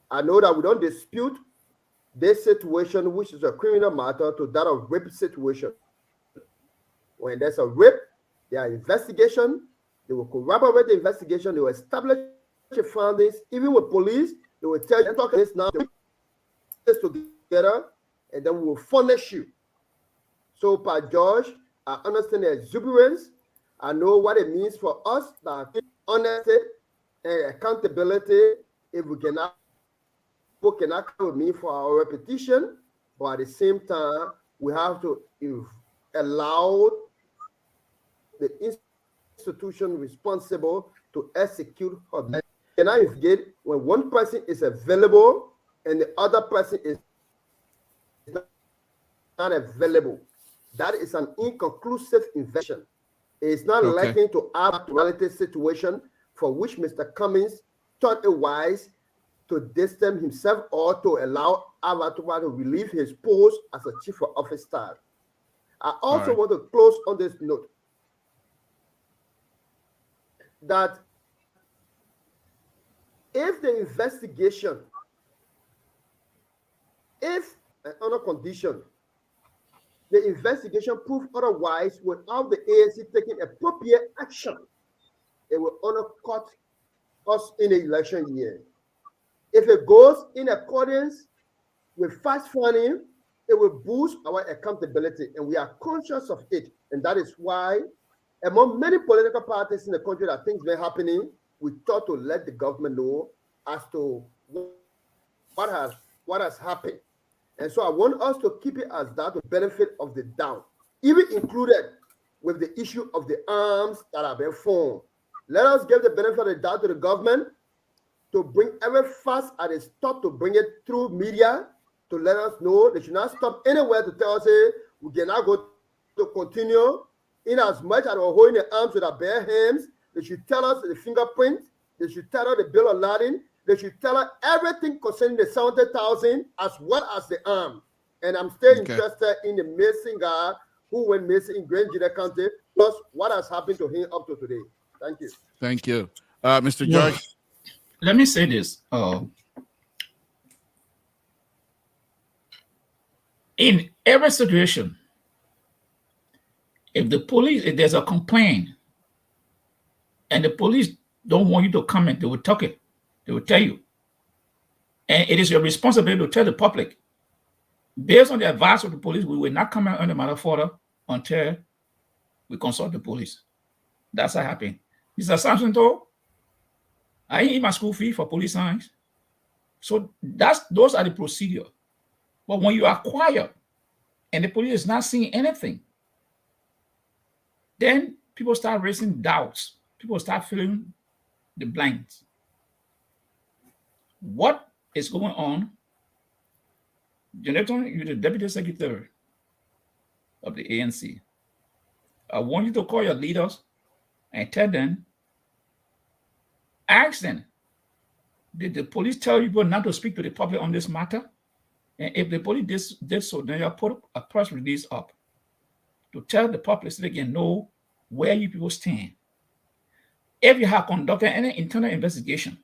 I know that we don't dispute this situation, which is a criminal matter, to that of rape situation. When there's a rape, there are investigation, they will corroborate the investigation, they will establish the findings, even with police, they will tell you, talk this now, this together, and then we will furnish you. So, Per George, I understand the exuberance. I know what it means for us, that honesty and accountability, if we cannot, people cannot come with me for our repetition, but at the same time, we have to allow the institution responsible to execute her best. Can I investigate when one person is available and the other person is not available? That is an inconclusive investigation. It's not likely to have a reality situation for which Mr. Cummings thought it wise to distance himself or to allow Avatua to relieve his post as a chief of office staff. I also want to close on this note that if the investigation, if and under condition, the investigation proved otherwise without the ANC taking appropriate action, it will undercut us in the election year. If it goes in accordance with fast funding, it will boost our accountability, and we are conscious of it. And that is why, among many political parties in the country that things were happening, we thought to let the government know as to what has happened. And so I want us to keep it as that, the benefit of the doubt. even included with the issue of the arms that have been formed. Let us give the benefit of the doubt to the government to bring every fuss at a stop, to bring it through media, to let us know. They should not stop anywhere to tell us, hey, we cannot go to continue. In as much as we're holding the arms with our bare hands, they should tell us the fingerprint, they should tell us the bill of lading, they should tell us everything concerning the 70,000 as well as the arm. And I'm still interested in the missing guy who went missing in Grand Junior County, plus what has happened to him up to today. Thank you. Thank you. Mr. George? Let me say this. In every situation, if there's a complaint and the police don't want you to comment, they will talk it. They will tell you. And it is your responsibility to tell the public. Based on the advice of the police, we will not comment on the matter further until we consult the police. That's what happened. Mr. Sampson told, I ain't eat my school fee for police science. So those are the procedure. But when you are quiet and the police is not seeing anything, then people start raising doubts. People start filling the blanks. What is going on? Jonathan, you're the deputy secretary of the ANC. I want you to call your leaders and tell them, ask them, did the police tell people not to speak to the public on this matter? And if the police did so, then you put a press release up to tell the public so they can know where you people stand. If you have conducted any internal investigation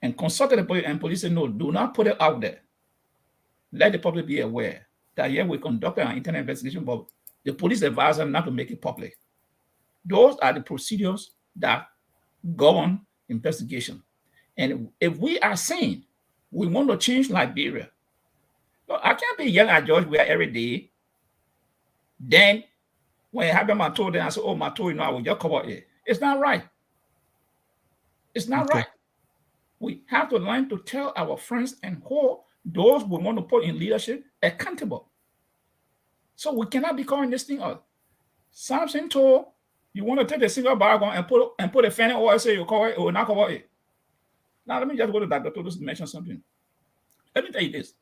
and consulted the police and police say, no, do not put it out there. Let the public be aware that, yeah, we conducted an internal investigation, but the police advise them not to make it public. Those are the procedures that govern investigation. And if we are saying we want to change Liberia, well, I can't be yelling at George Weah every day. Then when it happened, I told them, I said, oh, my toe, I will just cover it. It's not right. It's not right. We have to learn to tell our friends and hold those we want to put in leadership accountable. So we cannot be calling this thing out. Samson told you want to take the single bag on and put a fan or say you cover it or not cover it. Now let me just go to Dr. Todos to mention something. Let me tell you this.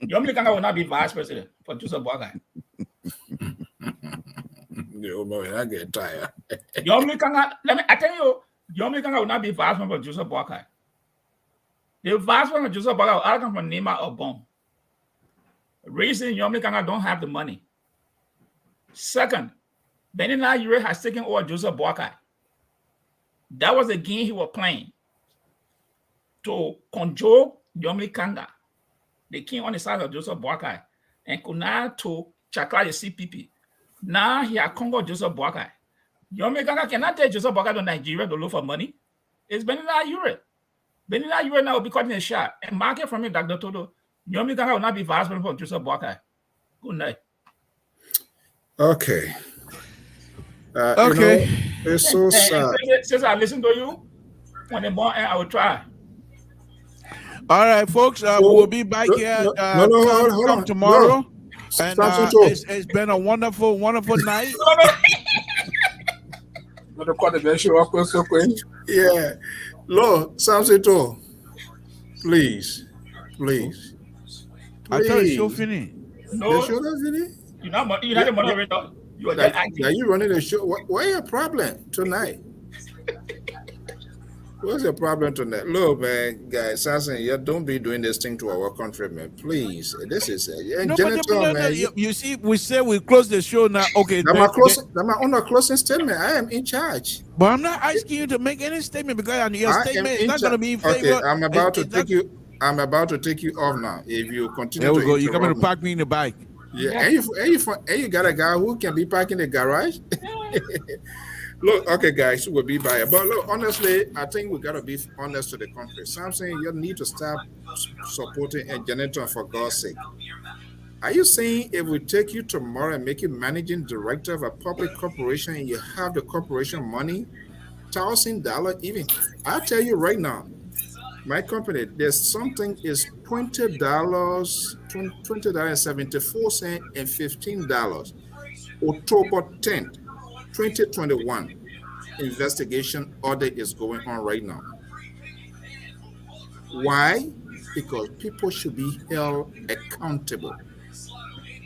Yomli Kanga will not be vice president for Joseph Boakai. I get tired. Yomli Kanga, I tell you, Yomli Kanga will not be vice president for Joseph Boakai. The vice president of Joseph Boakai will either come from Nema or Bom. Reason Yomli Kanga don't have the money. Second, Benina Yure has taken over Joseph Boakai. That was the game he was playing to control Yomli Kanga, the king on the side of Joseph Boakai, and could now to chakra the CPP. Now he has conquered Joseph Boakai. Yomli Kanga cannot take Joseph Boakai to Nigeria to look for money. It's Benina Yure. Benina Yure now will be cutting a shot. And mark it from me, Dr. Todo. Yomli Kanga will not be vice president for Joseph Boakai. Good night. Okay. Okay. It's so sad. Since I listen to you, when the more I will try. All right, folks. We'll be back here hold on. Tomorrow. And it's been a wonderful, wonderful night. Yeah. Lord, Samson, please. I thought the show finished. No. The show not finished? You're not the moderator. You are just acting. Are you running the show? What's your problem tonight? What's your problem tonight? Look, man, guys, Samson, you don't be doing this thing to our country, man. Please. This is you see, we say we close the show now. Okay. I'm on closing statement. I am in charge. But I'm not asking you to make any statement because your statement is not going to be in favor. Okay, I'm about to take you off now. If you continue there we go. You're coming to park me in the bike. Yeah. And you got a guy who can be parking in the garage. Look, okay, guys, we'll be by. But look, honestly, I think we gotta be honest to the country. Samson, you need to stop supporting a janitor for God's sake. Are you saying if we take you tomorrow and make you managing director of a public corporation and you have the corporation money, $1,000 even? I'll tell you right now, my company, there's something is $20.74 and $15. October 10th, 2021, investigation audit is going on right now. Why? Because people should be held accountable.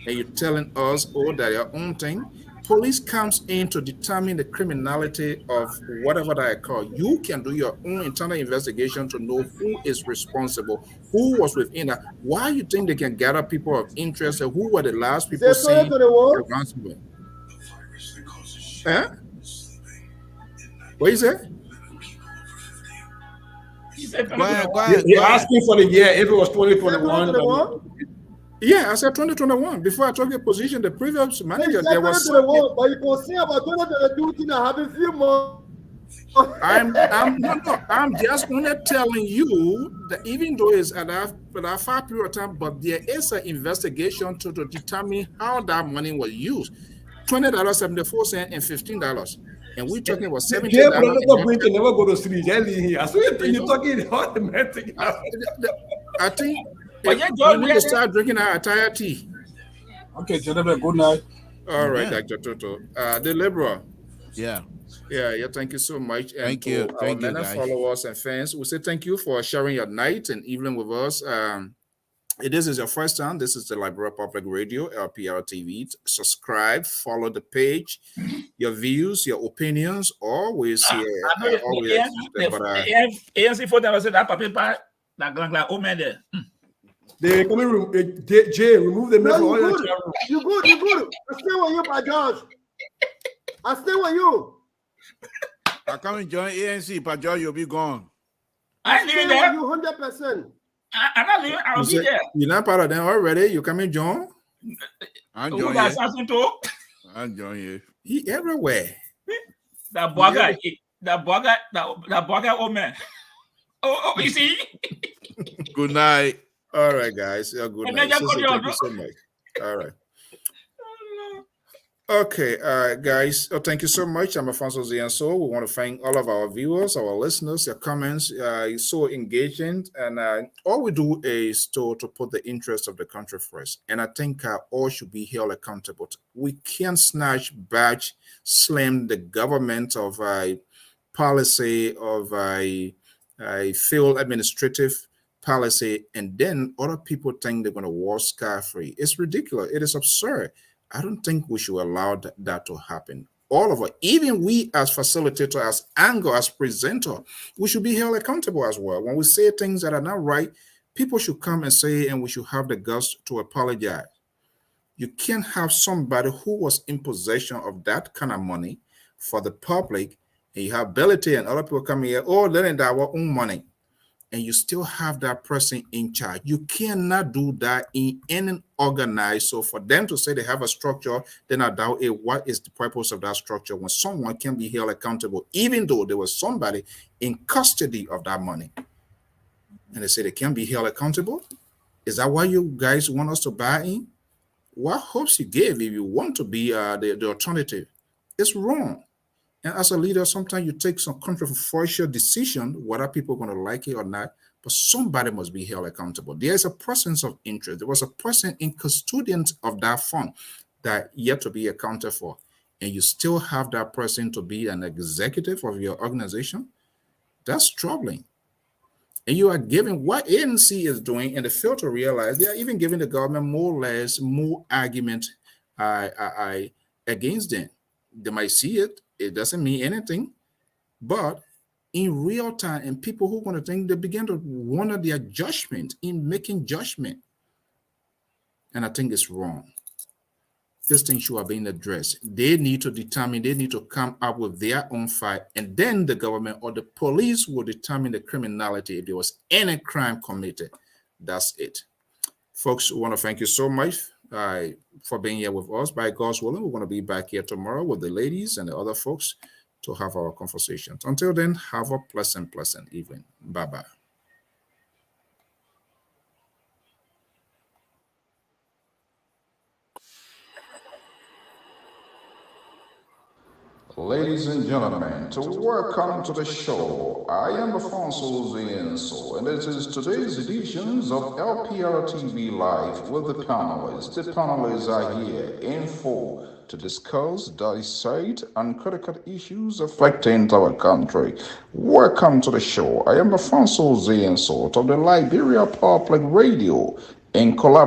And you're telling us, oh, that your own thing. Police comes in to determine the criminality of whatever that occurred. You can do your own internal investigation to know who is responsible, who was within that. Why you think they can gather people of interest and who were the last people saying the ransomware? Huh? What you say? Go ahead. You're asking for the year if it was 2021. Yeah, I said 2021. Before I took the position, the previous manager, there was but you can say about 2022 thing I having few more. I'm just only telling you that even though it's at a far period of time, but there is an investigation to determine how that money was used. $20.74 and $15. And we're talking about $17. Can never go to street. I saw you're talking automatic. I think you need to start drinking our entire tea. Okay, gentlemen, good night. All right, Dr. Toto. The Liberal. Yeah. Yeah, thank you so much. And thank you, guys. Followers and fans, we say thank you for sharing your night and evening with us. If this is your first time, this is the Liberia Public Radio, Lpr-Tv. Subscribe, follow the page. Your views, your opinions, always here. ANC for them, I said that paper, that gang woman there. They come in, Jay, remove the mail. You good. I stay with you, my George. I stay with you. I come and join ANC, but George, you'll be gone. I ain't leaving there. You 100%. I'm not leaving. I'll be there. You're not part of them already. You coming, John? I'm joining you. I'm joining you. He everywhere. That bugger, old man. Oh, you see? Good night. All right, guys. Good night. Thank you so much. All right. Okay, guys. Thank you so much. I'm Alfonso Zianso. We want to thank all of our viewers, our listeners, your comments. It's so engaging. And all we do is to put the interest of the country first. And I think all should be held accountable. We can't badge, slam the government of a policy of a failed administrative policy, and then other people think they're going to walk scot-free. It's ridiculous. It is absurd. I don't think we should allow that to happen. All of us, even we as facilitator, as anchor, as presenter, we should be held accountable as well. When we say things that are not right, people should come and say, and we should have the guts to apologize. You can't have somebody who was in possession of that kind of money for the public, and you have ability and other people come here, oh, letting that our own money, and you still have that person in charge. You cannot do that in any organized. So for them to say they have a structure, then I doubt it. What is the purpose of that structure when someone can be held accountable, even though there was somebody in custody of that money? And they say they can be held accountable? Is that why you guys want us to buy in? What hopes you gave if you want to be the alternative? It's wrong. And as a leader, sometimes you take some controversial decision, whether people are going to like it or not, but somebody must be held accountable. There is a presence of interest. There was a person in custodian of that fund that yet to be accounted for. And you still have that person to be an executive of your organization. That's troubling. And you are giving what ANC is doing, and they fail to realize they are even giving the government more argument against them. They might see it. It doesn't mean anything. But in real time, and people who want to think, they begin to wonder their judgment in making judgment. And I think it's wrong. This thing should have been addressed. They need to determine, they need to come up with their own fight, and then the government or the police will determine the criminality if there was any crime committed. That's it. Folks, we want to thank you so much for being here with us. By God's willing, we're going to be back here tomorrow with the ladies and the other folks to have our conversations. Until then, have a pleasant evening. Bye-bye. Ladies and gentlemen, to welcome to the show. I am Alfonso Zienso, and this is today's editions of Lpr-Tv Live with the panelists. The panelists are here in full to discuss, dissect, and critical issues affecting our country. Welcome to the show. I am Alfonso Zienso of the Liberia Public Radio in collaboration